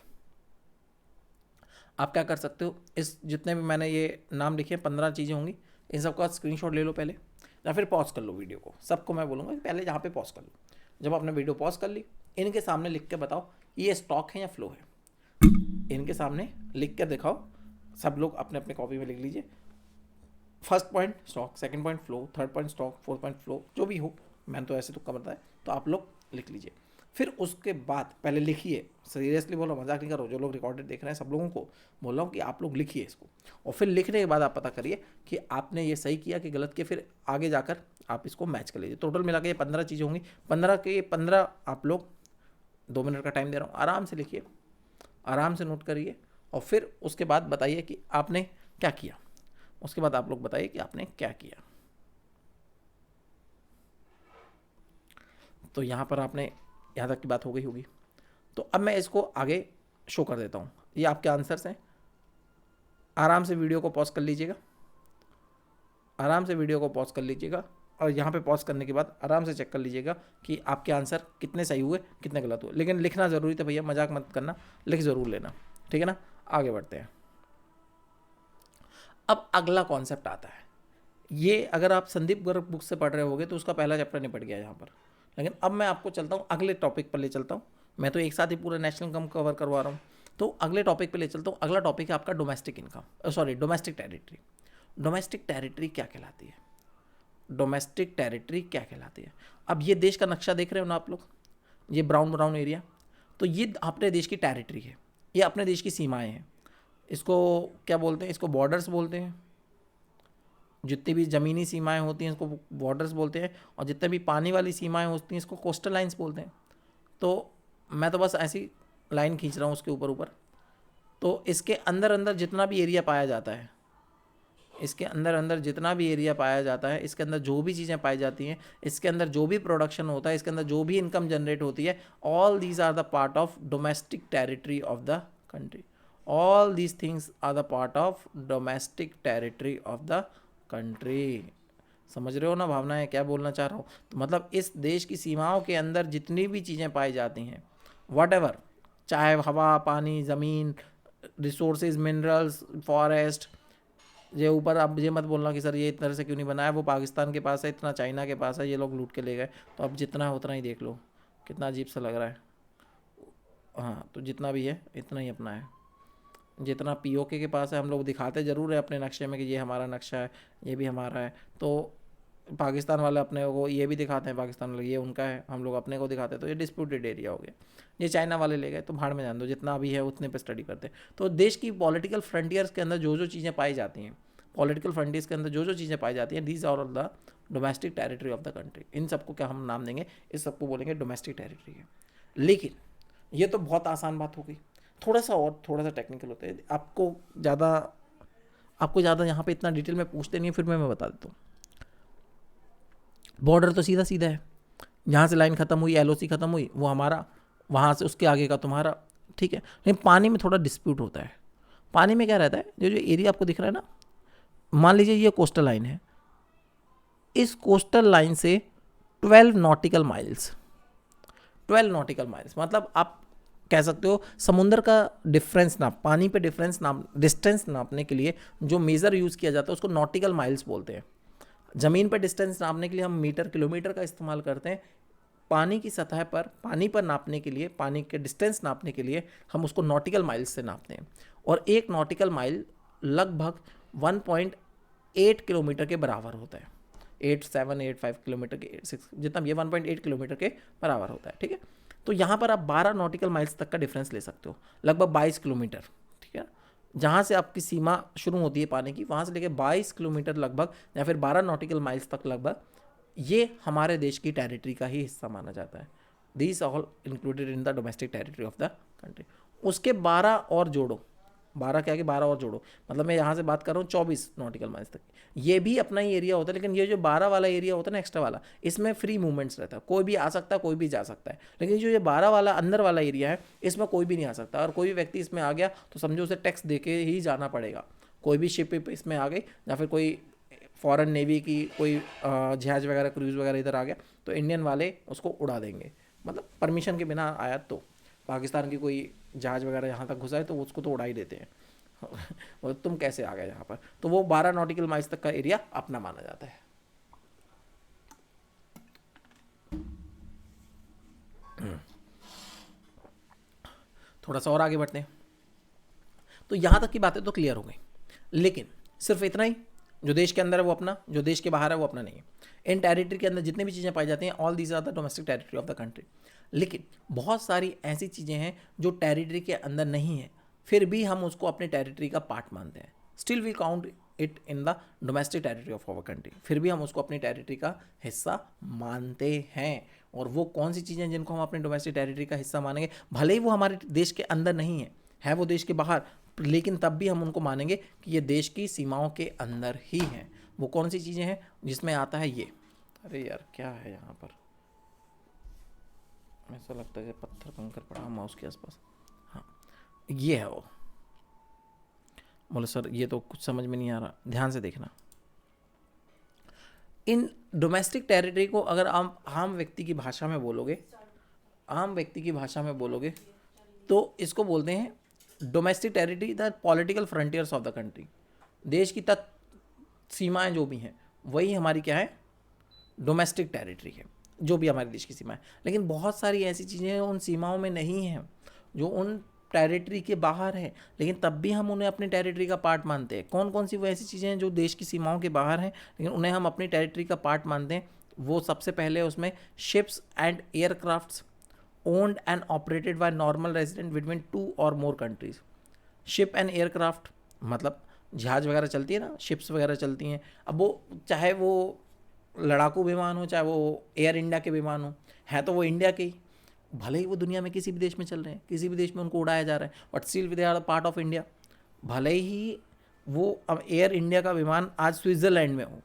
आप क्या कर सकते हो, इस जितने भी मैंने ये नाम लिखे 15 चीज़ें होंगी, इन सबका स्क्रीनशॉट ले लो पहले, या फिर पॉज कर लो वीडियो को। सबको मैं बोलूँगा कि पहले यहाँ पे पॉज कर लो। जब आपने वीडियो पॉज कर ली, इनके सामने लिख के बताओ ये स्टॉक है या फ्लो है। इनके सामने लिख कर दिखाओ। सब लोग अपने अपने कॉपी में लिख लीजिए। First point stock, second point flow, third point stock, fourth point flow, जो भी हो, मैंने तो ऐसे तुक्का बताया, तो आप लोग लिख लीजिए। फिर उसके बाद पहले लिखिए, सीरियसली बोलो, मजाक नहीं करो। जो लोग रिकॉर्डेड देख रहे हैं सब लोगों को बोल रहा हूँ कि आप लोग लिखिए इसको, और फिर लिखने के बाद आप पता करिए कि आपने ये सही किया कि गलत किया। फिर आगे जाकर आप इसको मैच कर लीजिए। टोटल मिला के ये 15 चीज़ें होंगी। 15 के 15 आप लोग 2 मिनट का टाइम दे रहा हूँ, आराम से लिखिए, आराम से नोट करिए, और फिर उसके बाद बताइए कि आपने क्या किया। उसके बाद आप लोग बताइए कि आपने क्या किया। तो यहाँ पर आपने यहाँ तक की बात हो गई होगी। तो अब मैं इसको आगे शो कर देता हूँ। ये आपके आंसर्स हैं। आराम से वीडियो को पॉज कर लीजिएगा, आराम से वीडियो को पॉज कर लीजिएगा, और यहाँ पे पॉज करने के बाद आराम से चेक कर लीजिएगा कि आपके आंसर कितने सही हुए, कितने गलत हुए। लेकिन लिखना ज़रूरी था भैया, मजाक मत करना, लिख ज़रूर लेना, ठीक है ना। आगे बढ़ते हैं। अब अगला कॉन्सेप्ट आता है। ये अगर आप संदीप गर्ग बुक से पढ़ रहे होगे तो उसका पहला चैप्टर निपट गया यहाँ पर। लेकिन अब मैं आपको चलता हूँ अगले टॉपिक पर ले चलता हूँ। मैं तो एक साथ ही पूरा नेशनल इनकम कवर करवा रहा हूँ, तो अगले टॉपिक पे ले चलता हूँ। अगला टॉपिक है आपका domestic income, sorry domestic territory. Domestic territory क्या कहलाती है? डोमेस्टिक टेरिटरी क्या कहलाती है? अब ये देश का नक्शा देख रहे हो ना आप लोग, ये ब्राउन ब्राउन एरिया, तो ये अपने देश की टेरिटरी है, ये अपने देश की सीमाएँ हैं। इसको क्या बोलते हैं? इसको बॉर्डर्स बोलते हैं। जितनी भी ज़मीनी सीमाएं होती हैं इसको बॉर्डर्स बोलते हैं, और जितने भी पानी वाली सीमाएं होती हैं इसको कोस्टल लाइंस बोलते हैं। तो मैं तो बस ऐसी लाइन खींच रहा हूँ उसके ऊपर ऊपर। तो इसके अंदर अंदर जितना भी एरिया पाया जाता है, इसके अंदर अंदर जितना भी एरिया पाया जाता है, इसके अंदर जो भी चीज़ें पाई जाती हैं, इसके अंदर जो भी प्रोडक्शन होता है, इसके अंदर जो भी इनकम जनरेट होती है, all these are the part of domestic territory of the country. All these things are the part of domestic territory of the country. समझ रहे हो ना भावनाएं, क्या बोलना चाह रहा हूँ? तो मतलब इस देश की सीमाओं के अंदर जितनी भी चीज़ें पाई जाती हैं, वट चाहे हवा, पानी, ज़मीन, रिसोर्सेज, मिनरल्स, फॉरेस्ट, ये ऊपर आप ये मत बोलना कि सर ये इस तरह से क्यों नहीं बनाया, वो पाकिस्तान के पास है, इतना चाइना के पास है, ये लोग लूट के ले गए। तो अब जितना है उतना ही देख लो, कितना अजीब सा लग रहा है। हाँ, तो जितना भी है इतना ही अपना है। जितना पीओके के पास है, हम लोग दिखाते ज़रूर है अपने नक्शे में कि ये हमारा नक्शा है, ये भी हमारा है। तो पाकिस्तान वाले अपने को ये भी दिखाते हैं, पाकिस्तान वाले ये उनका है, हम लोग अपने को दिखाते हैं। तो ये डिस्प्यूटेड एरिया हो गया। ये चाइना वाले ले गए तो भाड़ में जान दो, जितना भी है उतने पे स्टडी करते हैं। तो देश की पॉलिटिकल फ्रंटियर्स के अंदर जो जो चीज़ें पाई जाती हैं, पॉलिटिकल फ्रंटियर्स के अंदर जो जो चीज़ें पाई जाती हैं, these are the domestic territory of the country. इन सबको क्या हम नाम देंगे? इस सबको बोलेंगे डोमेस्टिक टेरिटरी है। लेकिन ये तो बहुत आसान बात हो गई, थोड़ा सा टेक्निकल होता है। आपको ज़्यादा यहाँ पे इतना डिटेल में पूछते नहीं है, फिर मैं बता देता हूँ। बॉर्डर तो सीधा सीधा है, यहाँ से लाइन खत्म हुई, एलओसी खत्म हुई, वो हमारा, वहाँ से उसके आगे का तुम्हारा, ठीक है। लेकिन पानी में थोड़ा डिस्प्यूट होता है। पानी में क्या रहता है, जो जो एरिया आपको दिख रहा है ना, मान लीजिए ये कोस्टल लाइन है, इस कोस्टल लाइन से 12 नॉटिकल माइल्स, 12 नॉटिकल माइल्स मतलब आप कह सकते हो समुद्र का डिफरेंस नाप, पानी पे डिफरेंस नाप, डिस्टेंस नापने के लिए जो मेज़र यूज़ किया जाता है उसको नॉटिकल माइल्स बोलते हैं। ज़मीन पर डिस्टेंस नापने के लिए हम मीटर किलोमीटर का इस्तेमाल करते हैं। पानी की सतह पर, पानी पर नापने के लिए, पानी के डिस्टेंस नापने के लिए हम उसको नॉटिकल माइल्स से नापते हैं। और एक नॉटिकल माइल लगभग 1.8 किलोमीटर के बराबर होता है। 8785 किलोमीटर के 6 जितना ये 1.8 किलोमीटर के बराबर होता है, ठीक है। तो यहाँ पर आप 12 नॉटिकल माइल्स तक का डिफरेंस ले सकते हो, लगभग 22 किलोमीटर, ठीक है। जहाँ से आपकी सीमा शुरू होती है पानी की, वहाँ से लेकर 22 किलोमीटर लगभग या फिर 12 नॉटिकल माइल्स तक लगभग, ये हमारे देश की टेरिटरी का ही हिस्सा माना जाता है। These all included in the domestic territory of the country. उसके 12 और जोड़ो, 12 क्या कि 12 और जोड़ो, मतलब मैं यहाँ से बात कर रहा हूँ 24 नॉटिकल माइल्स तक। ये भी अपना ही एरिया होता है, लेकिन ये जो 12 वाला एरिया होता है ना, एक्स्ट्रा वाला, इसमें फ्री मूवमेंट्स रहता है, कोई भी आ सकता है, कोई भी जा सकता है। लेकिन जो ये 12 वाला अंदर वाला एरिया है, इसमें कोई भी नहीं आ सकता, और कोई भी व्यक्ति इसमें आ गया तो समझो उसे टैक्स दे के ही जाना पड़ेगा। कोई भी शिप इसमें आ गई या फिर कोई फॉरेन नेवी की कोई जहाज वगैरह, क्रूज वगैरह इधर आ गया, तो इंडियन वाले उसको उड़ा देंगे, मतलब परमिशन के बिना आया। तो पाकिस्तान की कोई जहाज वगैरह यहाँ तक घुसा है तो उसको तो उड़ा ही देते हैं। और तुम कैसे आ गए यहाँ पर, तो वो 12 नॉटिकल माइल्स तक का एरिया अपना माना जाता है। थोड़ा सा और आगे बढ़ते हैं। तो यहाँ तक की बातें तो क्लियर हो गई, लेकिन सिर्फ इतना ही, जो देश के अंदर है वो अपना, जो देश के बाहर है वो अपना नहीं है। इन टेरिटरी के अंदर जितनी भी चीज़ें पाई जाती हैं, all these are the domestic territory of the country. लेकिन बहुत सारी ऐसी चीज़ें हैं जो टेरिटरी के अंदर नहीं है, फिर भी हम उसको अपने टेरिटरी का पार्ट मानते हैं। Still we count it in the domestic territory of our country, फिर भी हम उसको अपनी टेरिटरी का हिस्सा मानते हैं। और वो कौन सी चीज़ें हैं जिनको हम अपने डोमेस्टिक टेरिटरी का हिस्सा मानेंगे, भले ही वो हमारे देश के अंदर नहीं है वो देश के बाहर, लेकिन तब भी हम उनको मानेंगे कि ये देश की सीमाओं के अंदर ही हैं। वो कौन सी चीज़ें हैं जिसमें आता है ये, अरे यार क्या है यहाँ पर, ऐसा लगता है पत्थर कंकर पड़ा माउस के आसपास। हाँ, ये है वो। बोले सर ये तो कुछ समझ में नहीं आ रहा, ध्यान से देखना। इन डोमेस्टिक टेरिटरी को अगर आप आम व्यक्ति की भाषा में बोलोगे, आम व्यक्ति की भाषा में बोलोगे तो इसको बोलते हैं domestic territory the political frontiers of the country. देश की तट सीमाएं जो भी हैं वही हमारी क्या है, डोमेस्टिक टेरिटरी है, जो भी हमारे देश की सीमा है। लेकिन बहुत सारी ऐसी चीज़ें उन सीमाओं में नहीं हैं जो उन टेरिटरी के बाहर है, लेकिन तब भी हम उन्हें अपनी टेरिटरी का पार्ट मानते हैं। कौन कौन सी वो ऐसी चीज़ें हैं जो देश की सीमाओं के बाहर हैं लेकिन उन्हें हम अपनी टेरिटरी का पार्ट मानते हैं? वो सबसे पहले उसमें ships and aircrafts owned and operated by normal resident between 2 और more countries. Ship and aircraft मतलब जहाज वगैरह चलती है ना, शिप्स वगैरह चलती हैं। अब वो चाहे वो लड़ाकू विमान हो, चाहे वो एयर इंडिया के विमान हो, है तो वो इंडिया के ही, भले ही वो दुनिया में किसी भी देश में चल रहे हैं, किसी भी देश में उनको उड़ाया जा रहा है, but still they are part of India. भले ही वो अब एयर इंडिया का विमान आज स्विट्ज़रलैंड में हो,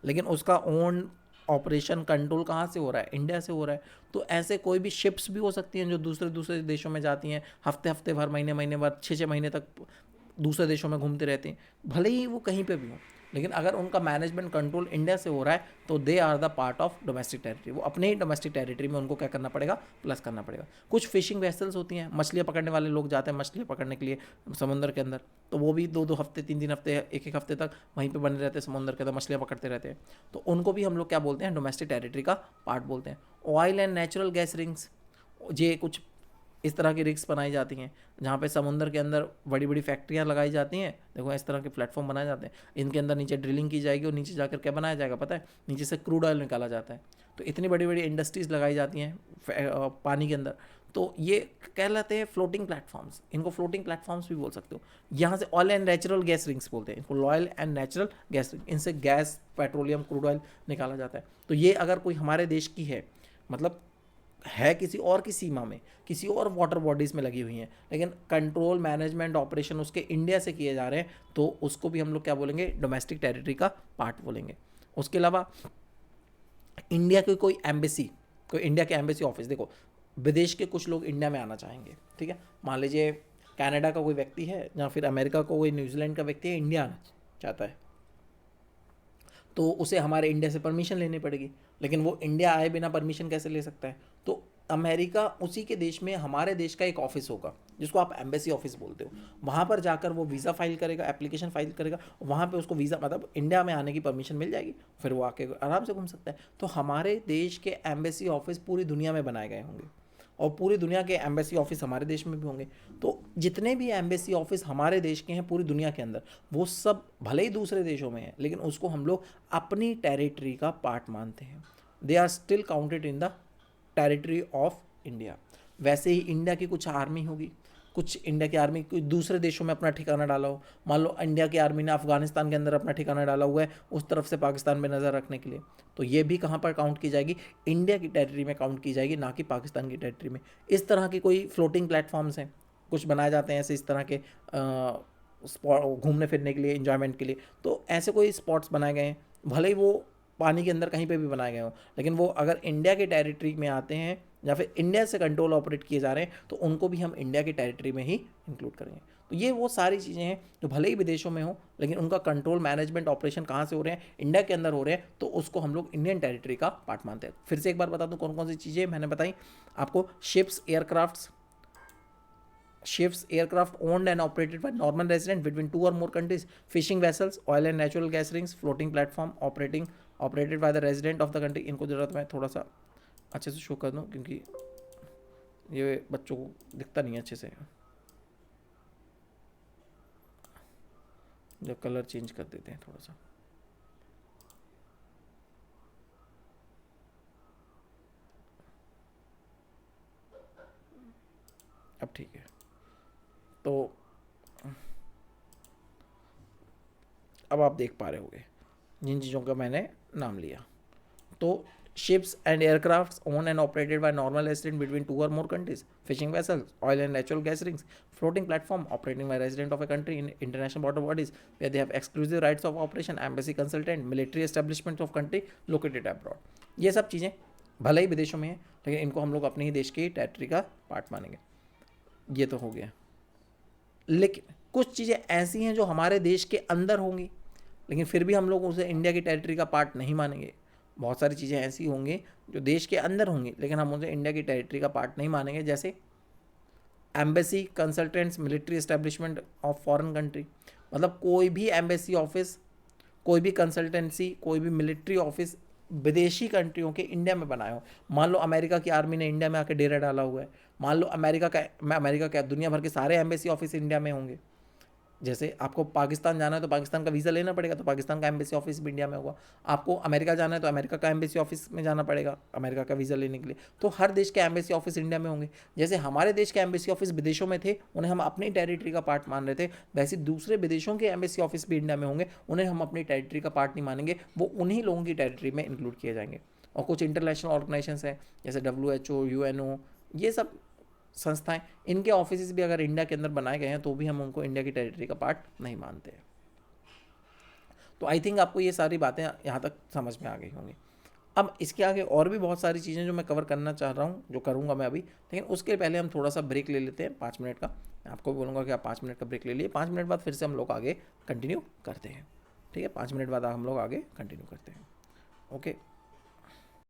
लेकिन उसका ओन ऑपरेशन कंट्रोल कहाँ से हो रहा है, इंडिया से हो रहा है। तो ऐसे कोई भी शिप्स भी हो सकती हैं जो दूसरे दूसरे देशों में जाती हैं, हफ्ते हफ्ते भर, महीने महीने भर, 6 महीने तक दूसरे देशों में घूमते रहते हैं, भले ही वो कहीं पे भी हो। लेकिन अगर उनका मैनेजमेंट कंट्रोल इंडिया से हो रहा है तो they are the part of domestic territory. वो अपने ही डोमेस्टिक टेरिटरी में उनको क्या करना पड़ेगा, प्लस करना पड़ेगा। कुछ फिशिंग वेसल्स होती हैं, मछलियाँ पकड़ने वाले लोग जाते हैं मछलियाँ पकड़ने के लिए समुद्र के अंदर, तो वो भी 2-2 हफ्ते, 3-3 हफ्ते, 1-1 हफ्ते तक वहीं पर बने रहते हैं समुद्र के अंदर, मछलियाँ पकड़ते रहते हैं। तो उनको भी हम लोग क्या बोलते हैं, डोमेस्टिक टेरिटरी का पार्ट बोलते हैं। Oil and natural gas rings, ये कुछ इस तरह की रिग्स बनाई जाती हैं जहाँ पे समुद्र के अंदर बड़ी बड़ी फैक्ट्रियाँ लगाई जाती हैं। देखो इस तरह के प्लेटफॉर्म बनाए जाते हैं, इनके अंदर नीचे ड्रिलिंग की जाएगी और नीचे जाकर क्या बनाया जाएगा पता है, नीचे से क्रूड ऑयल निकाला जाता है। तो इतनी बड़ी बड़ी इंडस्ट्रीज़ लगाई जाती हैं पानी के अंदर, तो ये कहलाते हैं फ्लोटिंग प्लेटफॉर्म्स। इनको फ्लोटिंग प्लेटफॉर्म्स भी बोल सकते हो। यहाँ से oil and natural gas rings बोलते हैं इनको, oil and natural gas ring, इनसे गैस, पेट्रोलियम, क्रूड ऑयल निकाला जाता है। तो ये अगर कोई हमारे देश की है, मतलब है किसी और की सीमा में, किसी और वाटर बॉडीज़ में लगी हुई हैं, लेकिन कंट्रोल, मैनेजमेंट, ऑपरेशन उसके इंडिया से किए जा रहे हैं, तो उसको भी हम लोग क्या बोलेंगे, डोमेस्टिक टेरिटरी का पार्ट बोलेंगे। उसके अलावा इंडिया की कोई एम्बेसी कोई इंडिया के एम्बेसी ऑफिस, देखो विदेश के कुछ लोग इंडिया में आना चाहेंगे, ठीक है, मान लीजिए कनाडा का कोई व्यक्ति है या फिर अमेरिका का कोई, न्यूजीलैंड का व्यक्ति है, इंडिया आना चाहता है, तो उसे हमारे इंडिया से परमिशन लेनी पड़ेगी, लेकिन वो इंडिया आए बिना परमिशन कैसे ले सकता है? तो अमेरिका उसी के देश में हमारे देश का एक ऑफिस होगा जिसको आप एम्बेसी ऑफिस बोलते हो, वहाँ पर जाकर वो वीज़ा फाइल करेगा, एप्लीकेशन फाइल करेगा, वहाँ पे उसको वीज़ा मतलब इंडिया में आने की परमिशन मिल जाएगी, फिर वो आके आराम से घूम सकता है। तो हमारे देश के एम्बेसी ऑफिस पूरी दुनिया में बनाए गए होंगे और पूरी दुनिया के एम्बेसी ऑफिस हमारे देश में भी होंगे। तो जितने भी एम्बेसी ऑफिस हमारे देश के हैं पूरी दुनिया के अंदर, वो सब भले ही दूसरे देशों में हैं लेकिन उसको हम लोग अपनी टेरिटरी का पार्ट मानते हैं। They are still counted in the territory of India. वैसे ही इंडिया की कुछ आर्मी होगी, कुछ इंडिया की आर्मी कुछ दूसरे देशों में अपना ठिकाना डाला हो, मान लो इंडिया की आर्मी ने अफगानिस्तान के अंदर अपना ठिकाना डाला हुआ है उस तरफ से पाकिस्तान में नज़र रखने के लिए, तो ये भी कहाँ पर काउंट की जाएगी? इंडिया की टेरिटरी में काउंट की जाएगी, ना कि पाकिस्तान की टेरिटरी में। इस तरह की कोई फ्लोटिंग प्लेटफॉर्म्स हैं, कुछ बनाए जाते हैं ऐसे इस तरह के स्पॉट घूमने फिरने के लिए, इंजॉयमेंट के लिए, तो ऐसे कोई स्पॉट्स बनाए गए हैं, भले ही वो पानी के अंदर कहीं पे भी बनाए गए हों, लेकिन वो अगर इंडिया के टेरिटरी में आते हैं या फिर इंडिया से कंट्रोल ऑपरेट किए जा रहे हैं तो उनको भी हम इंडिया की टेरिटरी में ही इंक्लूड करेंगे। तो ये वो सारी चीज़ें हैं जो भले ही विदेशों में हो लेकिन उनका कंट्रोल मैनेजमेंट ऑपरेशन कहाँ से हो रहे हैं? इंडिया के अंदर हो रहे हैं, तो उसको हम लोग इंडियन टेरिटरी का पार्ट मानते हैं। फिर से एक बार बता दूँ कौन कौन सी चीज़ें मैंने बताई आपको। Ships, aircraft owned and operated by normal resident between two or more countries, fishing vessels, oil and natural gas rings, floating platform operated by the resident of the country। इनको ज़रूरत मैं थोड़ा सा अच्छे से शो कर दूँ क्योंकि ये बच्चों को दिखता नहीं है अच्छे से, जब कलर चेंज कर देते हैं थोड़ा सा। अब ठीक है, तो अब आप देख पा रहे होंगे जिन चीज़ों का मैंने नाम लिया। तो ships and aircrafts own and operated by normal resident between two और more countries, fishing vessels, oil and natural gas rings, floating platform operating by resident of a country in international border bodies where they have exclusive rights of operation, embassy consultant, military establishment of country located abroad. ये सब चीज़ें भले ही विदेशों में हैं लेकिन इनको हम लोग अपने ही देश की टेरिटरी का पार्ट मानेंगे। ये तो हो गया, लेकिन कुछ चीज़ें ऐसी हैं जो हमारे देश के अंदर होंगी लेकिन फिर भी हम लोग उसे इंडिया की टेरिटरी का पार्ट नहीं मानेंगे। बहुत सारी चीज़ें ऐसी होंगी जो देश के अंदर होंगी लेकिन हम उसे इंडिया की टेरिटरी का पार्ट नहीं मानेंगे, जैसे embassy consultants, military establishment of foreign country. मतलब कोई भी एम्बेसी ऑफिस, कोई भी कंसल्टेंसी, कोई भी मिलिट्री ऑफिस विदेशी कंट्रियों के इंडिया में बनाए हो। मान लो अमेरिका की आर्मी ने इंडिया में आके डेरा डाला हुआ है, मान लो अमेरिका का दुनिया भर के सारे एम्बेसी ऑफिस इंडिया में होंगे। जैसे आपको पाकिस्तान जाना है तो पाकिस्तान का वीज़ा लेना पड़ेगा, तो पाकिस्तान का एम्बेसी ऑफिस भी इंडिया में होगा। आपको अमेरिका जाना है तो अमेरिका का एम्बेसी ऑफिस में जाना पड़ेगा अमेरिका का वीज़ा लेने के लिए। तो हर देश के एम्बेसी ऑफिस इंडिया में होंगे। जैसे हमारे देश के एम्बेसी ऑफिस विदेशों में थे, उन्हें हम अपनी टेरिटरी का पार्ट मान रहे थे, वैसे दूसरे विदेशों के एम्बेसी ऑफिस भी इंडिया में होंगे, उन्हें हम अपनी टेरिटरी का पार्ट नहीं मानेंगे, वो उन्हीं लोगों की टेरिटरी में इंक्लूड किए जाएंगे। और कुछ इंटरनेशनल ऑर्गेनाइजेशंस हैं जैसे WHO, UNO, ये सब संस्थाएं, इनके ऑफिस भी अगर इंडिया के अंदर बनाए गए हैं तो भी हम उनको इंडिया की टेरिटरी का पार्ट नहीं मानते हैं। तो आई थिंक आपको ये सारी बातें यहाँ तक समझ में आ गई होंगी। अब इसके आगे और भी बहुत सारी चीज़ें जो मैं कवर करना चाह रहा हूँ, जो करूँगा मैं अभी, लेकिन उसके पहले हम थोड़ा सा ब्रेक ले लेते हैं 5 मिनट का। मैं आपको भी बोलूँगा कि आप 5 मिनट का ब्रेक ले लिए, 5 मिनट बाद फिर से हम लोग आगे कंटिन्यू करते हैं। ठीक है, 5 मिनट बाद हम लोग आगे कंटिन्यू करते हैं। ओके।